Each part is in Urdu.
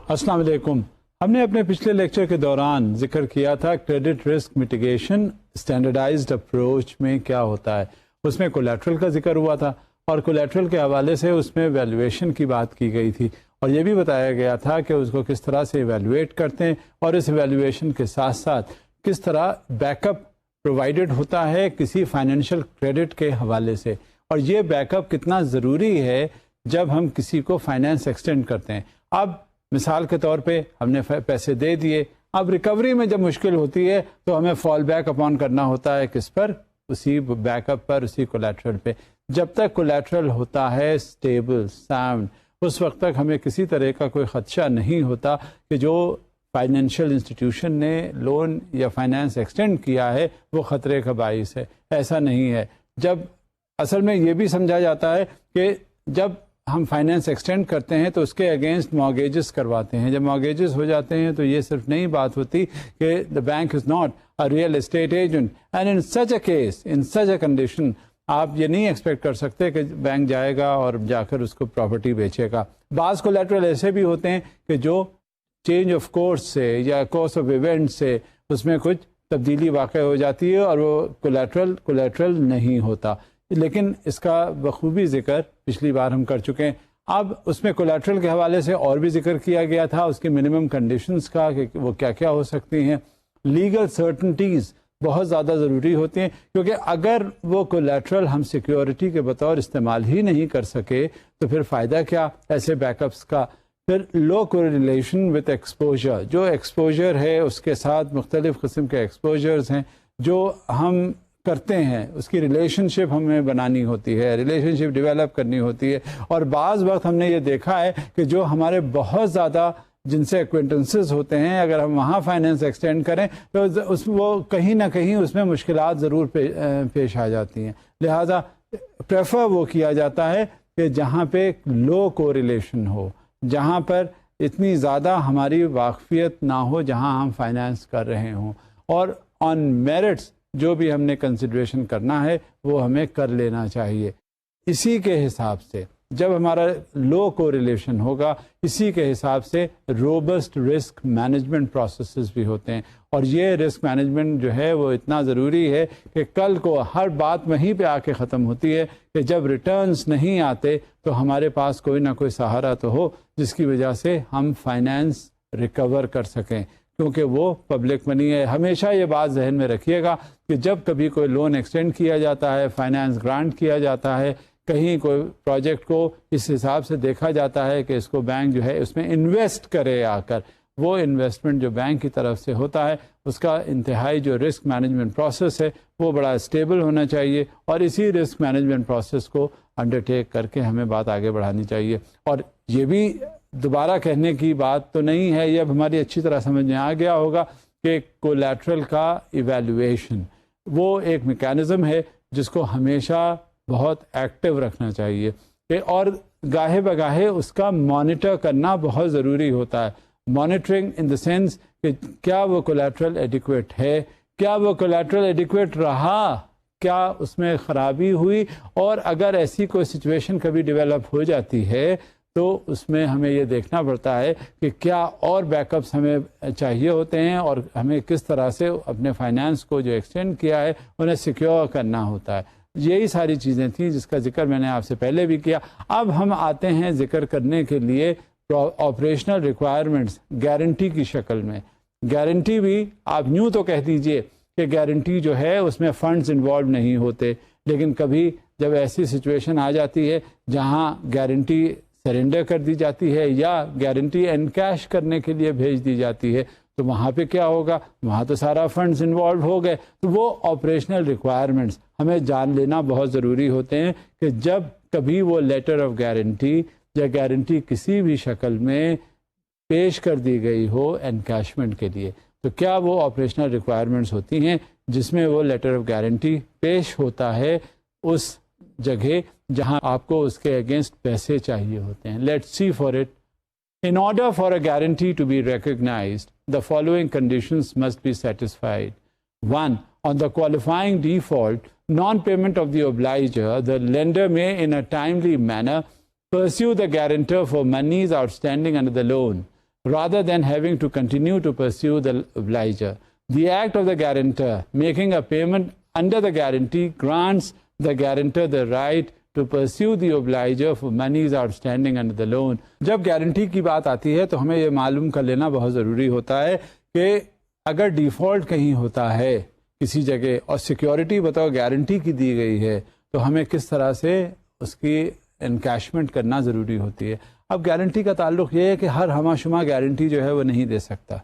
السلام علیکم. ہم نے اپنے پچھلے لیکچر کے دوران ذکر کیا تھا credit risk mitigation standardised approach میں کیا ہوتا ہے. اس میں کولیٹرل کا ذکر ہوا تھا اور کولیٹرل کے حوالے سے اس میں ویلیویشن کی بات کی گئی تھی اور یہ بھی بتایا گیا تھا کہ اس کو کس طرح سے ایویلویٹ کرتے ہیں اور اس ایویلویشن کے ساتھ ساتھ کس طرح بیک اپ پرووائڈڈ ہوتا ہے کسی فائنینشیل کریڈٹ کے حوالے سے، اور یہ بیک اپ کتنا ضروری ہے جب ہم کسی کو فائنینس ایکسٹینڈ کرتے ہیں. اب مثال کے طور پہ ہم نے پیسے دے دیے، اب ریکوری میں جب مشکل ہوتی ہے تو ہمیں فال بیک اپون کرنا ہوتا ہے کس پر؟ اسی بیک اپ پر، اسی کولیٹرل پہ. جب تک کولیٹرل ہوتا ہے اسٹیبل ساؤنڈ، اس وقت تک ہمیں کسی طرح کا کوئی خدشہ نہیں ہوتا کہ جو فائنینشیل انسٹیٹیوشن نے لون یا فائنینس ایکسٹینڈ کیا ہے وہ خطرے کا باعث ہے. ایسا نہیں ہے. جب اصل میں یہ بھی سمجھا جاتا ہے کہ جب ہم فائنینس ایکسٹینڈ کرتے ہیں تو اس کے اگینسٹ مارگیجز کرواتے ہیں. جب مارگیجز ہو جاتے ہیں تو یہ صرف نئی بات ہوتی کہ the bank is not a real estate agent and in such a case, in such a condition آپ یہ نہیں ایکسپیکٹ کر سکتے کہ بینک جائے گا اور جا کر اس کو پراپرٹی بیچے گا. بعض کولیٹرل ایسے بھی ہوتے ہیں کہ جو چینج آف کورس سے یا کورس آف ایونٹ سے اس میں کچھ تبدیلی واقع ہو جاتی ہے اور وہ کولیٹرل نہیں ہوتا. لیکن اس کا بخوبی ذکر پچھلی بار ہم کر چکے ہیں. اب اس میں کولیٹرل کے حوالے سے اور بھی ذکر کیا گیا تھا اس کی منیمم کنڈیشنز کا کہ وہ کیا کیا ہو سکتی ہیں. لیگل سرٹنٹیز بہت زیادہ ضروری ہوتی ہیں کیونکہ اگر وہ کولیٹرل ہم سیکیورٹی کے بطور استعمال ہی نہیں کر سکے تو پھر فائدہ کیا ایسے بیک اپس کا. پھر لو کوریلیشن وتھ ایکسپوجر، جو ایکسپوجر ہے اس کے ساتھ مختلف قسم کے ایکسپوجرز ہیں جو ہم کرتے ہیں، اس کی ریلیشن شپ ہمیں بنانی ہوتی ہے، ریلیشن شپ ڈیولپ کرنی ہوتی ہے. اور بعض وقت ہم نے یہ دیکھا ہے کہ جو ہمارے بہت زیادہ جن سے ایکوینٹنسز ہوتے ہیں اگر ہم وہاں فائنینس ایکسٹینڈ کریں تو وہ کہیں نہ کہیں اس میں مشکلات ضرور پیش آ جاتی ہیں. لہذا پریفر وہ کیا جاتا ہے کہ جہاں پہ لو کوریلیشن ہو، جہاں پر اتنی زیادہ ہماری واقفیت نہ ہو جہاں ہم فائنینس کر رہے ہوں، اور آن میرٹس جو بھی ہم نے کنسیڈریشن کرنا ہے وہ ہمیں کر لینا چاہیے. اسی کے حساب سے جب ہمارا لو کوریلیشن ہوگا اسی کے حساب سے روبسٹ رسک مینجمنٹ پروسیسز بھی ہوتے ہیں. اور یہ رسک مینجمنٹ جو ہے وہ اتنا ضروری ہے کہ کل کو ہر بات وہیں پہ آ کے ختم ہوتی ہے کہ جب ریٹرنز نہیں آتے تو ہمارے پاس کوئی نہ کوئی سہارا تو ہو جس کی وجہ سے ہم فائنینس ریکور کر سکیں، کیونکہ وہ پبلک منی ہے. ہمیشہ یہ بات ذہن میں رکھیے گا کہ جب کبھی کوئی لون ایکسٹینڈ کیا جاتا ہے، فائنینس گرانٹ کیا جاتا ہے، کہیں کوئی پروجیکٹ کو اس حساب سے دیکھا جاتا ہے کہ اس کو بینک جو ہے اس میں انویسٹ کرے آ کر، وہ انویسٹمنٹ جو بینک کی طرف سے ہوتا ہے اس کا انتہائی جو رسک مینجمنٹ پروسیس ہے وہ بڑا اسٹیبل ہونا چاہیے. اور اسی رسک مینجمنٹ پروسیس کو انڈرٹیک کر کے ہمیں بات آگے بڑھانی چاہیے. اور یہ بھی دوبارہ کہنے کی بات تو نہیں ہے، یہ اب ہماری اچھی طرح سمجھ میں آ گیا ہوگا کہ کولیٹرل کا ایویلویشن وہ ایک میکینزم ہے جس کو ہمیشہ بہت ایکٹیو رکھنا چاہیے اور گاہے بگاہے اس کا مانیٹر کرنا بہت ضروری ہوتا ہے. مانیٹرنگ ان دا سینس کہ کیا وہ کولیٹرل ایڈیکویٹ ہے، کیا وہ کولیٹرل ایڈیکویٹ رہا، کیا اس میں خرابی ہوئی، اور اگر ایسی کوئی سچویشن کبھی ڈیولپ ہو جاتی ہے تو اس میں ہمیں یہ دیکھنا پڑتا ہے کہ کیا اور بیک اپس ہمیں چاہیے ہوتے ہیں اور ہمیں کس طرح سے اپنے فائنانس کو جو ایکسٹینڈ کیا ہے انہیں سیکیور کرنا ہوتا ہے. یہی ساری چیزیں تھیں جس کا ذکر میں نے آپ سے پہلے بھی کیا. اب ہم آتے ہیں ذکر کرنے کے لیے آپریشنل ریکوائرمنٹس گارنٹی کی شکل میں. گارنٹی بھی آپ یوں تو کہہ دیجئے کہ گارنٹی جو ہے اس میں فنڈز انوالو نہیں ہوتے، لیکن کبھی جب ایسی سچویشن آ جاتی ہے جہاں گارنٹی سرنڈر کر دی جاتی ہے یا گارنٹی انکیش کرنے کے لیے بھیج دی جاتی ہے تو وہاں پہ کیا ہوگا؟ وہاں تو سارا فنڈز انوالو ہو گئے. تو وہ آپریشنل ریکوائرمنٹس ہمیں جان لینا بہت ضروری ہوتے ہیں کہ جب کبھی وہ لیٹر آف گارنٹی یا گارنٹی کسی بھی شکل میں پیش کر دی گئی ہو انکیشمنٹ کے لیے تو کیا وہ آپریشنل ریکوائرمنٹس ہوتی ہیں جس میں وہ لیٹر آف گارنٹی پیش ہوتا ہے اس جگہ جہاں آپ کو اس کے اگینسٹ پیسے چاہیے ہوتے ہیں. Let's see for it. In order for a guarantee to be recognized, the following conditions must be satisfied. 1. On the qualifying default, non-payment of the obliger, the lender may in a timely manner pursue the guarantor for monies outstanding under the loan. rather than having to continue to pursue the obliger. The act of the guarantor making a payment under the guarantee grants the guarantor the right to pursue the obliger for monies outstanding under the loan. جب گارنٹی کی بات آتی ہے تو ہمیں یہ معلوم کر لینا بہت ضروری ہوتا ہے کہ اگر ڈیفالٹ کہیں ہوتا ہے کسی جگہ اور سیکیورٹی بطور گارنٹی کی دی گئی ہے تو ہمیں کس طرح سے اس کی انکیشمنٹ کرنا ضروری ہوتی ہے. اب گارنٹی کا تعلق یہ ہے کہ ہر ہمہ شمہ گارنٹی جو ہے وہ نہیں دے سکتا.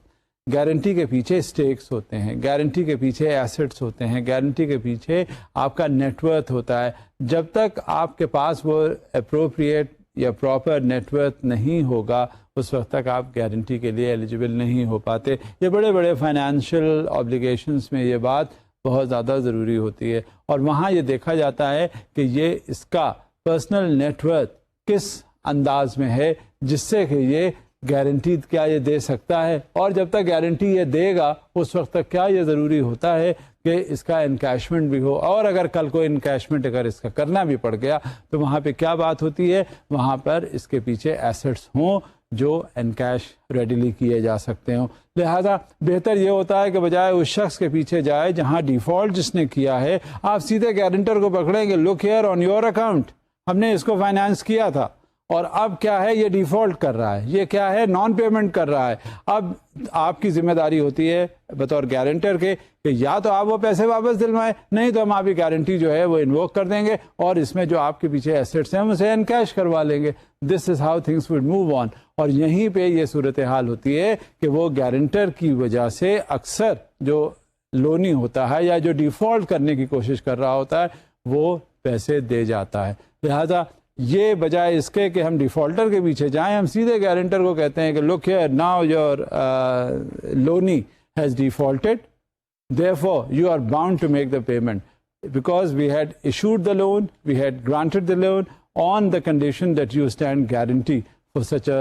گارنٹی کے پیچھے اسٹیکس ہوتے ہیں, گارنٹی کے پیچھے ایسٹس ہوتے ہیں, گارنٹی کے پیچھے آپ کا نیٹ ورتھ ہوتا ہے. جب تک آپ کے پاس وہ اپروپریٹ یا پراپر نیٹ ورتھ نہیں ہوگا اس وقت تک آپ گارنٹی کے لیے ایلیجیبل نہیں ہو پاتے. یہ بڑے بڑے فائنینشیل آبلیگیشنس میں یہ بات بہت زیادہ ضروری ہوتی ہے, اور وہاں یہ دیکھا جاتا ہے کہ یہ اس کا پرسنل نیٹ ورتھ کس انداز میں ہے جس سے کہ یہ گارنٹی کیا یہ دے سکتا ہے, اور جب تک گارنٹی یہ دے گا اس وقت تک کیا یہ ضروری ہوتا ہے کہ اس کا انکیشمنٹ بھی ہو, اور اگر کل کو انکیشمنٹ اگر اس کا کرنا بھی پڑ گیا تو وہاں پہ کیا بات ہوتی ہے, وہاں پر اس کے پیچھے ایسٹس ہوں جو انکیش ریڈیلی کیے جا سکتے ہوں. لہذا بہتر یہ ہوتا ہے کہ بجائے اس شخص کے پیچھے جائے جہاں ڈیفالٹ جس نے کیا ہے, آپ سیدھے گارنٹر کو پکڑیں گے, لک ہیئر آن یور اکاؤنٹ, ہم نے اس کو فائنانس کیا تھا اور اب کیا ہے یہ ڈیفالٹ کر رہا ہے, یہ کیا ہے نان پیمنٹ کر رہا ہے. اب آپ کی ذمہ داری ہوتی ہے بطور گارنٹر کے کہ یا تو آپ وہ پیسے واپس دلوائیں, نہیں تو ہم آپ کی گارنٹی جو ہے وہ انووک کر دیں گے اور اس میں جو آپ کے پیچھے ایسٹس ہیں ہم اسے انکیش کروا لیں گے. This is how things would move on. اور یہیں پہ یہ صورتحال ہوتی ہے کہ وہ گارنٹر کی وجہ سے اکثر جو لونی ہوتا ہے یا جو ڈیفالٹ کرنے کی کوشش کر رہا ہوتا ہے وہ پیسے دے جاتا ہے. لہذا یہ بجائے اس کے کہ ہم ڈیفالٹر کے پیچھے جائیں, ہم سیدھے گارنٹر کو کہتے ہیں کہ look here now your loanee has defaulted, therefore you are bound to make the payment because we had issued the loan, we had granted the loan on the condition that you stand guarantee for such a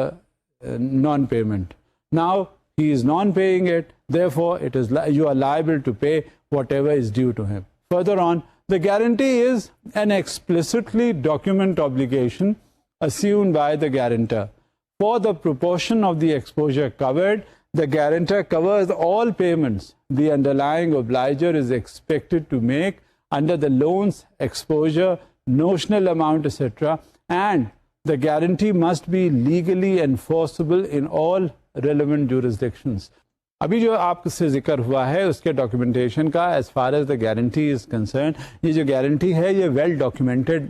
non-payment. Now he is non-paying it, therefore you are liable to pay whatever is due to him. Further on, the guarantee is an explicitly document obligation assumed by the guarantor. For the proportion of the exposure covered, the guarantor covers all payments the underlying obliger is expected to make under the loan's exposure, notional amount, etc., and the guarantee must be legally enforceable in all relevant jurisdictions. ابھی جو آپ سے ذکر ہوا ہے اس کے ڈاکیومنٹیشن کا as far as the guarantee is concern, یہ جو گارنٹی ہے یہ well documented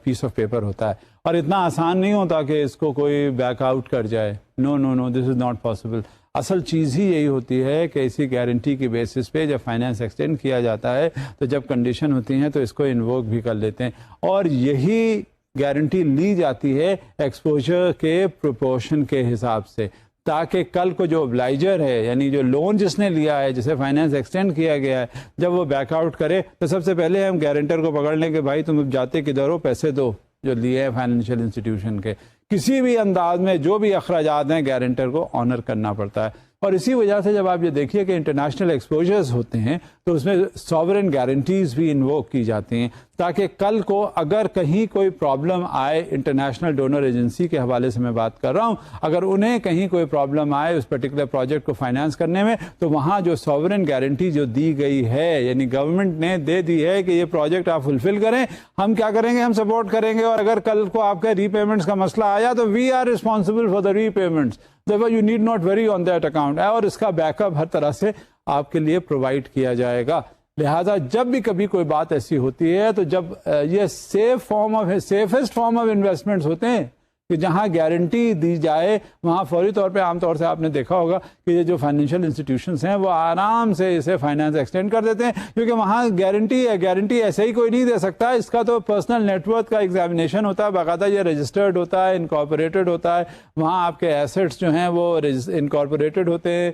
piece of paper ہوتا ہے اور اتنا آسان نہیں ہوتا کہ اس کو کوئی بیک آؤٹ کر جائے. نو دس از ناٹ پاسبل. اصل چیز ہی یہی ہوتی ہے کہ اسی گارنٹی کی بیسس پہ جب فائنینس ایکسٹینڈ کیا جاتا ہے تو جب کنڈیشن ہوتی ہیں تو اس کو انووک بھی کر لیتے ہیں, اور یہی گارنٹی لی جاتی ہے ایکسپوجر کے پروپورشن کے حساب سے, تاکہ کل کو جو obligor ہے یعنی جو لون جس نے لیا ہے جسے فائنینس ایکسٹینڈ کیا گیا ہے, جب وہ بیک آؤٹ کرے تو سب سے پہلے ہم گارنٹر کو پکڑ لیں کہ بھائی تم جاتے کدھر ہو, پیسے دو جو لیے ہیں فائنینشیل انسٹیٹیوشن کے. کسی بھی انداز میں جو بھی اخراجات ہیں گارنٹر کو آنر کرنا پڑتا ہے. اور اسی وجہ سے جب آپ یہ دیکھیے کہ انٹرنیشنل ایکسپوجرز ہوتے ہیں تو اس میں ساورن گارنٹیز بھی انووک کی جاتی ہیں تاکہ کل کو اگر کہیں کوئی پرابلم آئے, انٹرنیشنل ڈونر ایجنسی کے حوالے سے میں بات کر رہا ہوں, اگر انہیں کہیں کوئی پرابلم آئے اس پرٹیکولر پروجیکٹ کو فائنانس کرنے میں تو وہاں جو ساورن گارنٹی جو دی گئی ہے یعنی گورنمنٹ نے دے دی ہے کہ یہ پروجیکٹ آپ فلفل کریں, ہم کیا کریں گے, ہم سپورٹ کریں گے, اور اگر کل کو آپ کے ری پیمنٹس کا مسئلہ آیا تو we are responsible for the repayments, therefore you need not worry on that account, اور اس کا بیک اپ ہر طرح سے آپ کے لیے پرووائڈ کیا جائے گا. لہٰذا جب بھی کبھی کوئی بات ایسی ہوتی ہے تو جب یہ سیفسٹ فارم آف انویسٹمنٹس ہوتے ہیں کہ جہاں گارنٹی دی جائے وہاں فوری طور پہ عام طور سے آپ نے دیکھا ہوگا کہ یہ جو فائنینشیل انسٹیٹیوشنس ہیں وہ آرام سے اسے فائنانس ایکسٹینڈ کر دیتے ہیں, کیونکہ وہاں گارنٹی ہے, گارنٹی ایسے ہی کوئی نہیں دے سکتا, اس کا تو پرسنل نیٹ ورتھ کا ایگزامینیشن ہوتا ہے, باقاعدہ یہ رجسٹرڈ ہوتا ہے, انکارپوریٹڈ ہوتا ہے, وہاں آپ کے ایسٹس جو ہیں وہ انکارپوریٹڈ ہوتے ہیں,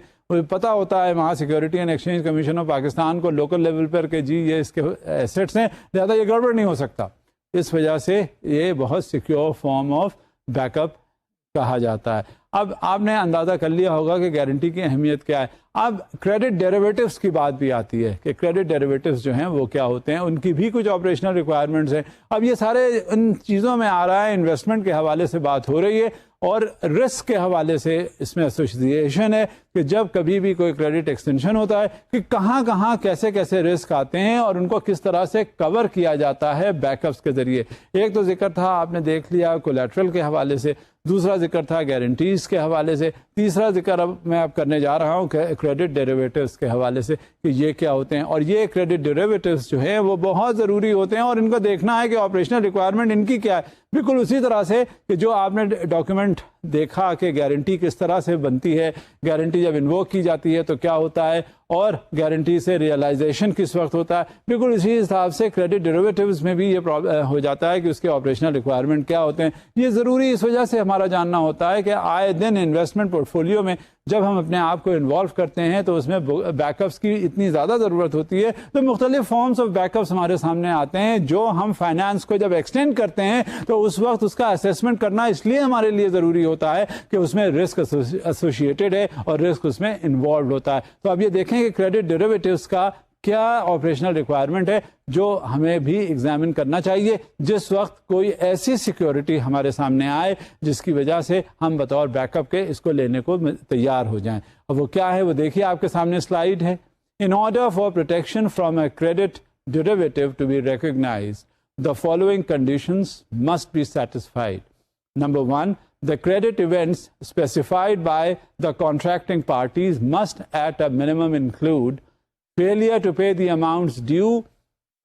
پتہ ہوتا ہے وہاں security and exchange commission of Pakistan کو لوکل لیول پر کہ جی یہ اس کے ایسٹس ہیں, لہٰذا یہ گڑبڑ نہیں ہو سکتا. اس وجہ سے یہ بہت secure form of back up کہا جاتا ہے. اب آپ نے اندازہ کر لیا ہوگا کہ گارنٹی کی اہمیت کیا ہے. اب کریڈٹ ڈیریویٹوز کی بات بھی آتی ہے کہ کریڈٹ ڈیریویٹوز جو ہیں وہ کیا ہوتے ہیں, ان کی بھی کچھ آپریشنل ریکوائرمنٹس ہیں. اب یہ سارے ان چیزوں میں آ رہا ہے, انویسٹمنٹ کے حوالے سے بات ہو رہی ہے اور رسک کے حوالے سے اس میں ایسوسیشن ہے کہ جب کبھی بھی کوئی کریڈٹ ایکسٹینشن ہوتا ہے کہ کہاں کہاں کیسے کیسے رسک آتے ہیں اور ان کو کس طرح سے کور کیا جاتا ہے بیک اپس کے ذریعے. ایک تو ذکر تھا آپ نے دیکھ لیا کولیٹرل کے حوالے سے, دوسرا ذکر تھا گارنٹیز کے حوالے سے, تیسرا ذکر اب میں کرنے جا رہا ہوں کریڈٹ ڈیریویٹوز کے حوالے سے کہ یہ کیا ہوتے ہیں. اور یہ کریڈٹ ڈیریویٹوز جو ہیں وہ بہت ضروری ہوتے ہیں اور ان کو دیکھنا ہے کہ آپریشنل ریکوائرمنٹ ان کی کیا ہے. بالکل اسی طرح سے کہ جو آپ نے ڈاکیومنٹ دیکھا کہ گارنٹی کس طرح سے بنتی ہے, گارنٹی جب انووک کی جاتی ہے تو کیا ہوتا ہے اور گارنٹی سے ریئلائزیشن کس وقت ہوتا ہے, بالکل اسی حساب سے کریڈٹ ڈیریویٹوز میں بھی یہ ہو جاتا ہے کہ اس کے آپریشنل ریکوائرمنٹ کیا ہوتے ہیں. یہ ضروری اس وجہ سے ہمارا جاننا ہوتا ہے کہ آئے دن انویسٹمنٹ پورٹ فولیو میں جب ہم اپنے آپ کو انوالو کرتے ہیں تو اس میں بیک اپس کی اتنی زیادہ ضرورت ہوتی ہے, تو مختلف فارمز آف بیک اپس ہمارے سامنے آتے ہیں. جو ہم فائنانس کو جب ایکسٹینڈ کرتے ہیں تو اس وقت اس کا اسیسمنٹ کرنا اس لیے ہمارے لیے ضروری ہوتا ہے کہ اس میں رسک ایسوسیٹڈ ہے اور رسک اس میں انوالوڈ ہوتا ہے. تو اب یہ دیکھیں کہ کریڈٹ ڈیریویٹوز کا کیا آپریشنل ریکوائرمنٹ ہے جو ہمیں بھی ایگزامن کرنا چاہیے جس وقت کوئی ایسی سیکیورٹی ہمارے سامنے آئے جس کی وجہ سے ہم بطور بیک اپ کے اس کو لینے کو تیار ہو جائیں. اب وہ کیا ہے وہ دیکھیے, آپ کے سامنے سلائیڈ ہے. In order for protection from a credit derivative to be recognised the following conditions must be satisfied. Number one, the credit events specified by the contracting parties must at a minimum include failure to pay the amounts due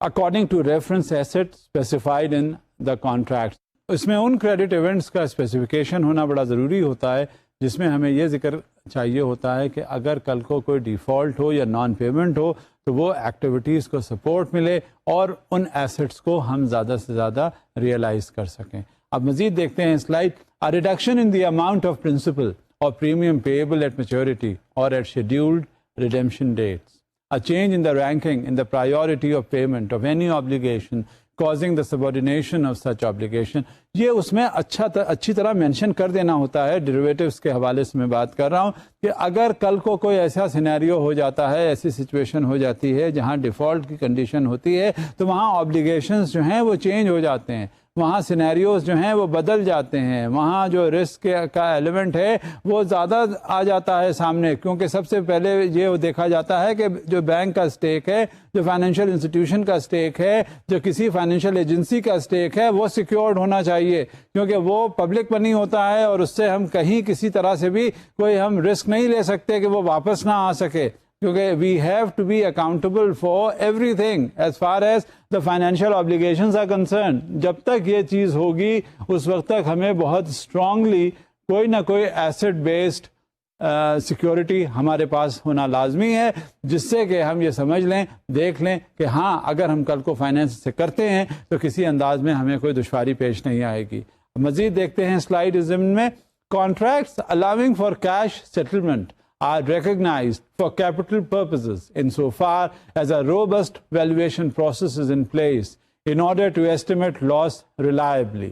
according to reference asset specified in the contract. اس میں ان کریڈٹ ایونٹس کا اسپیسیفکیشن ہونا بڑا ضروری ہوتا ہے جس میں ہمیں یہ ذکر چاہیے ہوتا ہے کہ اگر کل کو کوئی ڈیفالٹ ہو یا نان پیمنٹ ہو تو وہ ایکٹیویٹیز کو سپورٹ ملے اور ان ایسٹس کو ہم زیادہ سے زیادہ ریئلائز کر سکیں. اب مزید دیکھتے ہیں slide. A reduction in the amount of principal or premium payable at maturity or at scheduled redemption dates. A change in the ranking in the priority of payment of any obligation causing the subordination of such obligation. یہ اس میں اچھی طرح مینشن کر دینا ہوتا ہے. ڈیریویٹوز کے حوالے سے میں بات کر رہا ہوں کہ اگر کل کو کوئی ایسا سینیریو ہو جاتا ہے, ایسی سچویشن ہو جاتی ہے جہاں ڈیفالٹ کی کنڈیشن ہوتی ہے تو وہاں آبلیگیشنز جو ہیں وہ چینج ہو جاتے ہیں, وہاں سینیریوز جو ہیں وہ بدل جاتے ہیں, وہاں جو رسک کا ایلیمنٹ ہے وہ زیادہ آ جاتا ہے سامنے, کیونکہ سب سے پہلے یہ دیکھا جاتا ہے کہ جو بینک کا اسٹیک ہے, جو فائنینشیل انسٹیٹیوشن کا اسٹیک ہے, جو کسی فائنینشیل ایجنسی کا اسٹیک ہے وہ سیکیورڈ ہونا چاہیے, کیونکہ وہ پبلک منی ہوتا ہے اور اس سے ہم کہیں کسی طرح سے بھی کوئی ہم رسک نہیں لے سکتے کہ وہ واپس نہ آ سکے, کیونکہ we have to be accountable for everything as far as the financial obligations are concern. جب تک یہ چیز ہوگی اس وقت تک ہمیں بہت اسٹرانگلی کوئی نہ کوئی ایسٹ بیسڈ سیکیورٹی ہمارے پاس ہونا لازمی ہے, جس سے کہ ہم یہ سمجھ لیں, دیکھ لیں کہ ہاں اگر ہم کل کو فائنینس سے کرتے ہیں تو کسی انداز میں ہمیں کوئی دشواری پیش نہیں آئے گی. مزید دیکھتے ہیں سلائیڈ میں. Contracts allowing for cash settlement are recognized for capital purposes insofar as a robust valuation process is in place in order to estimate loss reliably.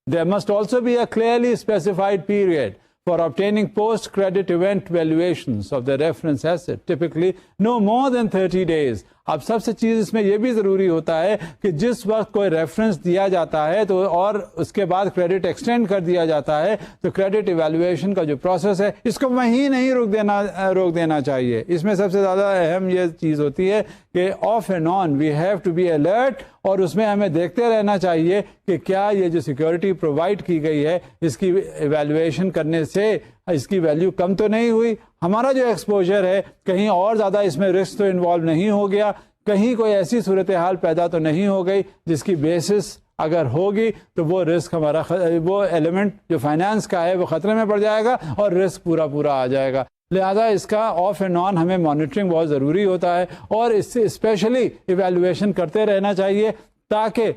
There must also be a clearly specified period for obtaining post-credit event valuations of the reference asset, typically no more than 30 days. اب سب سے چیز اس میں یہ بھی ضروری ہوتا ہے کہ جس وقت کوئی ریفرنس دیا جاتا ہے تو اور اس کے بعد کریڈٹ ایکسٹینڈ کر دیا جاتا ہے تو کریڈٹ ایویلویشن کا جو پروسیس ہے اس کو وہیں نہیں روک دینا چاہیے. اس میں سب سے زیادہ اہم یہ چیز ہوتی ہے کہ off and on we have to be alert, اور اس میں ہمیں دیکھتے رہنا چاہیے کہ کیا یہ جو سیکیورٹی پرووائڈ کی گئی ہے اس کی ایویلویشن کرنے سے اس کی ویلیو کم تو نہیں ہوئی, ہمارا جو ایکسپوجر ہے کہیں اور زیادہ اس میں رسک تو انوالو نہیں ہو گیا, کہیں کوئی ایسی صورتحال پیدا تو نہیں ہو گئی جس کی بیسس اگر ہوگی تو وہ رسک ہمارا وہ ایلیمنٹ جو فائنانس کا ہے وہ خطرے میں پڑ جائے گا اور رسک پورا آ جائے گا. لہذا اس کا آف اینڈ آن ہمیں مانیٹرنگ بہت ضروری ہوتا ہے اور اس سے اسپیشلی ایویلویشن کرتے رہنا چاہیے تاکہ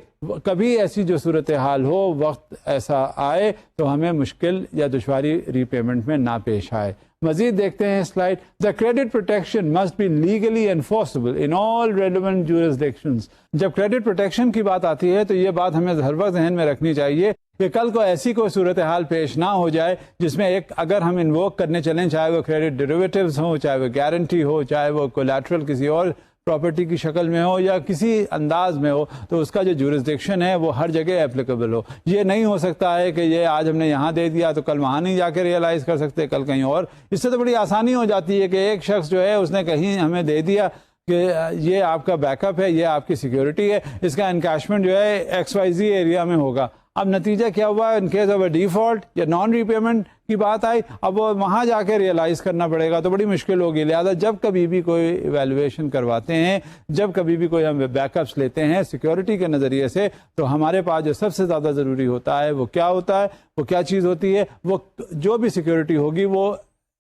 کبھی ایسی جو صورتحال ہو, وقت ایسا آئے تو ہمیں مشکل یا دشواری ری پیمنٹ میں نہ پیش آئے. مزید دیکھتے ہیں slide. The credit protection must be legally enforceable in all relevant jurisdictions. جب کریڈٹ پروٹیکشن کی بات آتی ہے تو یہ بات ہمیں ہر وقت ذہن میں رکھنی چاہیے کہ کل کو ایسی کوئی صورتحال پیش نہ ہو جائے جس میں ایک اگر ہم انووک کرنے چلیں, چاہے وہ کریڈٹ ڈیریویٹیوز ہوں, چاہے وہ گارنٹی ہو, چاہے وہ کولیٹرل کسی اور پراپرٹی کی شکل میں ہو یا کسی انداز میں ہو, تو اس کا جو جورسڈکشن ہے وہ ہر جگہ اپلیکیبل ہو. یہ نہیں ہو سکتا ہے کہ یہ آج ہم نے یہاں دے دیا تو کل وہاں نہیں جا کے ریئلائز کر سکتے, کل کہیں اور. اس سے تو بڑی آسانی ہو جاتی ہے کہ ایک شخص جو ہے اس نے کہیں ہمیں دے دیا کہ یہ آپ کا بیک اپ ہے, یہ آپ کی سیکیورٹی ہے, اس کا انکیشمنٹ جو ہے XYZ ایریا میں ہوگا. اب نتیجہ کیا ہوا, in case of a default یا نان ری پیمنٹ کی بات آئی, اب وہ وہاں جا کے ریئلائز کرنا پڑے گا تو بڑی مشکل ہوگی. لہٰذا جب کبھی بھی کوئی ایویلویشن کرواتے ہیں, جب کبھی بھی کوئی ہم بیک اپس لیتے ہیں سیکیورٹی کے نظریے سے, تو ہمارے پاس جو سب سے زیادہ ضروری ہوتا ہے وہ کیا ہوتا ہے, وہ کیا چیز ہوتی ہے, وہ جو بھی سیکیورٹی ہوگی وہ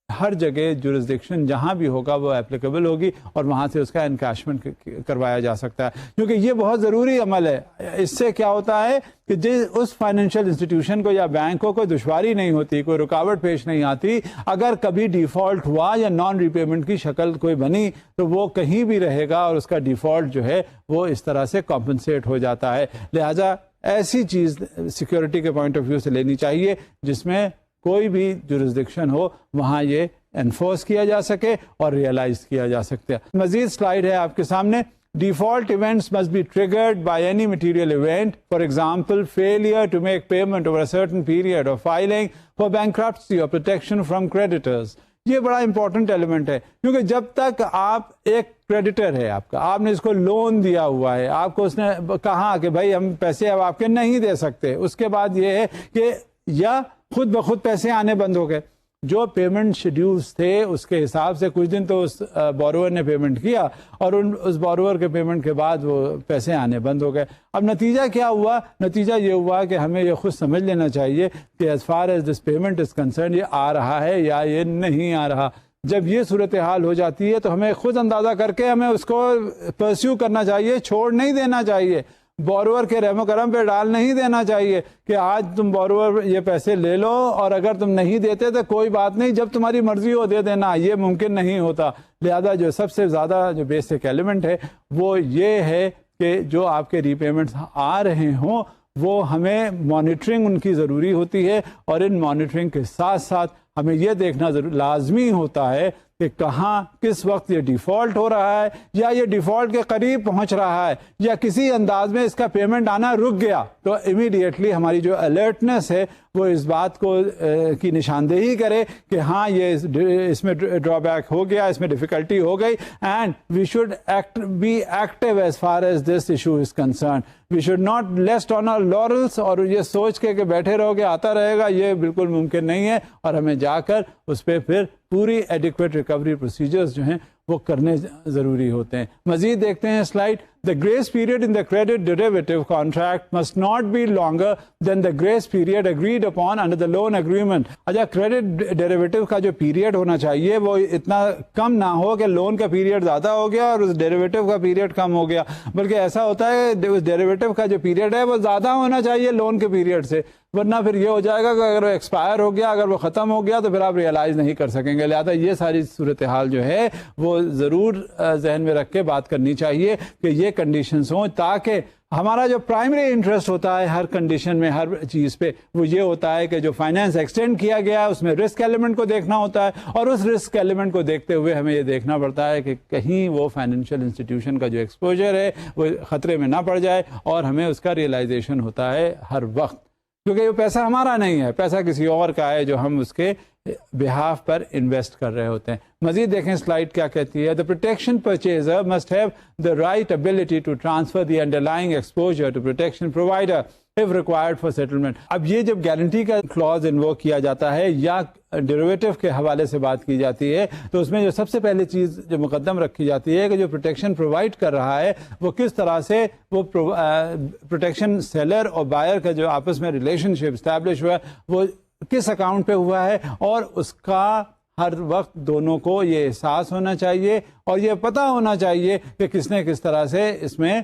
ہر جگہ جورسڈکشن جہاں بھی ہوگا وہ اپلیکیبل ہوگی اور وہاں سے اس کا انکیشمنٹ کروایا جا سکتا ہے, کیونکہ یہ بہت ضروری عمل ہے. اس سے کیا ہوتا ہے کہ اس فائنینشیل انسٹیٹیوشن کو یا بینک کو کوئی دشواری نہیں ہوتی, کوئی رکاوٹ پیش نہیں آتی. اگر کبھی ڈیفالٹ ہوا یا نان ری پیمنٹ کی شکل کوئی بنی تو وہ کہیں بھی رہے گا اور اس کا ڈیفالٹ جو ہے وہ اس طرح سے کمپنسیٹ ہو جاتا ہے. لہذا ایسی چیز سیکیورٹی کے پوائنٹ آف ویو سے لینی چاہیے جس میں کوئی بھی جورسڈکشن ہو وہاں یہ انفورس کیا جا سکے اور ریئلائز کیا جا سکتے. مزید سلائیڈ ہے آپ کے سامنے. Default events must be triggered by any material event, for example, failure to make payment over a certain period or filing for bankruptcy or protection from creditors. یہ بڑا امپورٹنٹ ایلیمنٹ ہے کیونکہ جب تک آپ ایک کریڈیٹر ہے آپ کا, آپ نے اس کو لون دیا ہوا ہے, آپ کو اس نے کہا کہ بھائی ہم پیسے اب آپ کے نہیں دے سکتے, اس کے بعد یہ ہے کہ یا خود بخود پیسے آنے بند ہو گئے. جو پیمنٹ شیڈیولز تھے اس کے حساب سے کچھ دن تو اس بورور نے پیمنٹ کیا اور اس بورور کے پیمنٹ کے بعد وہ پیسے آنے بند ہو گئے. اب نتیجہ کیا ہوا, نتیجہ یہ ہوا کہ ہمیں یہ خود سمجھ لینا چاہیے کہ as far as this payment is concern یہ آ رہا ہے یا یہ نہیں آ رہا. جب یہ صورتحال ہو جاتی ہے تو ہمیں خود اندازہ کر کے ہمیں اس کو پرسیو کرنا چاہیے, چھوڑ نہیں دینا چاہیے, بورور کے رحم و کرم پہ ڈال نہیں دینا چاہیے کہ آج تم بورور یہ پیسے لے لو اور اگر تم نہیں دیتے تو کوئی بات نہیں, جب تمہاری مرضی ہو دے دینا. یہ ممکن نہیں ہوتا. لہذا جو سب سے زیادہ جو بیسک ایلیمنٹ ہے وہ یہ ہے کہ جو آپ کے ری پیمنٹس آ رہے ہوں وہ ہمیں مانیٹرنگ ان کی ضروری ہوتی ہے, اور ان مانیٹرنگ کے ساتھ ساتھ ہمیں یہ دیکھنا لازمی ہوتا ہے کہ کہاں کس وقت یہ ڈیفالٹ ہو رہا ہے یا یہ ڈیفالٹ کے قریب پہنچ رہا ہے یا کسی انداز میں اس کا پیمنٹ آنا رک گیا. تو امیڈیٹلی ہماری جو الرٹنس ہے وہ اس بات کو کی نشاندہی کرے کہ ہاں یہ اس میں ڈرا بیک ہو گیا, اس میں ڈیفیکلٹی ہو گئی, and we should be active as far as this issue is concern. We should not rest on our laurels, اور یہ سوچ کے کہ بیٹھے رہو گے آتا رہے گا, یہ بالکل ممکن نہیں ہے. اور ہمیں جا کر اس پہ پھر پوری ایڈیکویٹ ریکوری پروسیجرز جو ہیں وہ کرنے ضروری ہوتے ہیں. مزید دیکھتے ہیں slide. The grace period in the credit derivative contract must not be longer than the grace period agreed upon under the loan agreement. اچھا, کریڈٹ ڈیریویٹو کا جو پیریڈ ہونا چاہیے وہ اتنا کم نہ ہو کہ لون کا پیریڈ زیادہ ہو گیا اور اس ڈیریویٹو کا پیریڈ کم ہو گیا, بلکہ ایسا ہوتا ہے اس ڈیریویٹو کا جو پیریڈ ہے وہ زیادہ ہونا چاہیے لون کے پیریڈ سے, ورنہ پھر یہ ہو جائے گا کہ اگر وہ ایکسپائر ہو گیا, اگر وہ ختم ہو گیا تو پھر آپ ریئلائز نہیں کر سکیں گے. لہٰذا یہ ساری صورتحال جو ہے وہ ضرور ذہن میں رکھ کے بات کرنی چاہیے کہ یہ کنڈیشنز ہوں, تاکہ ہمارا جو پرائمری انٹرسٹ ہوتا ہے ہر کنڈیشن میں ہر چیز پہ وہ یہ ہوتا ہے کہ جو فائنینس ایکسٹینڈ کیا گیا ہے اس میں رسک ایلیمنٹ کو دیکھنا ہوتا ہے, اور اس رسک ایلیمنٹ کو دیکھتے ہوئے ہمیں یہ دیکھنا پڑتا ہے کہ کہیں وہ فائنینشیل انسٹیٹیوشن کا جو ایکسپوجر ہے وہ خطرے میں نہ پڑ جائے, اور ہمیں اس کا ریئلائزیشن ہوتا ہے ہر وقت, کیونکہ وہ پیسہ ہمارا نہیں ہے, پیسہ کسی اور کا ہے جو ہم اس کے بہاف پر انویسٹ کر رہے ہوتے ہیں. مزید دیکھیں سلائڈ کیا کہتی ہے. The protection purchaser must have the right ability to transfer the underlying exposure to protection provider if required for settlement. اب یہ جب گارنٹی کا کلوز انووک کیا جاتا ہے یا ڈیریویٹو کے حوالے سے بات کی جاتی ہے تو اس میں جو سب سے پہلی چیز جو مقدم رکھی جاتی ہے کہ جو پروٹیکشن پرووائڈ کر رہا ہے وہ کس طرح سے وہ پروٹیکشن سیلر اور بائر کا جو آپس میں ریلیشن شپ اسٹیبلش ہوا ہے وہ کس اکاؤنٹ پہ ہوا ہے, اور اس کا ہر وقت دونوں کو یہ احساس ہونا چاہیے اور یہ پتہ ہونا چاہیے کہ کس نے کس طرح سے اس میں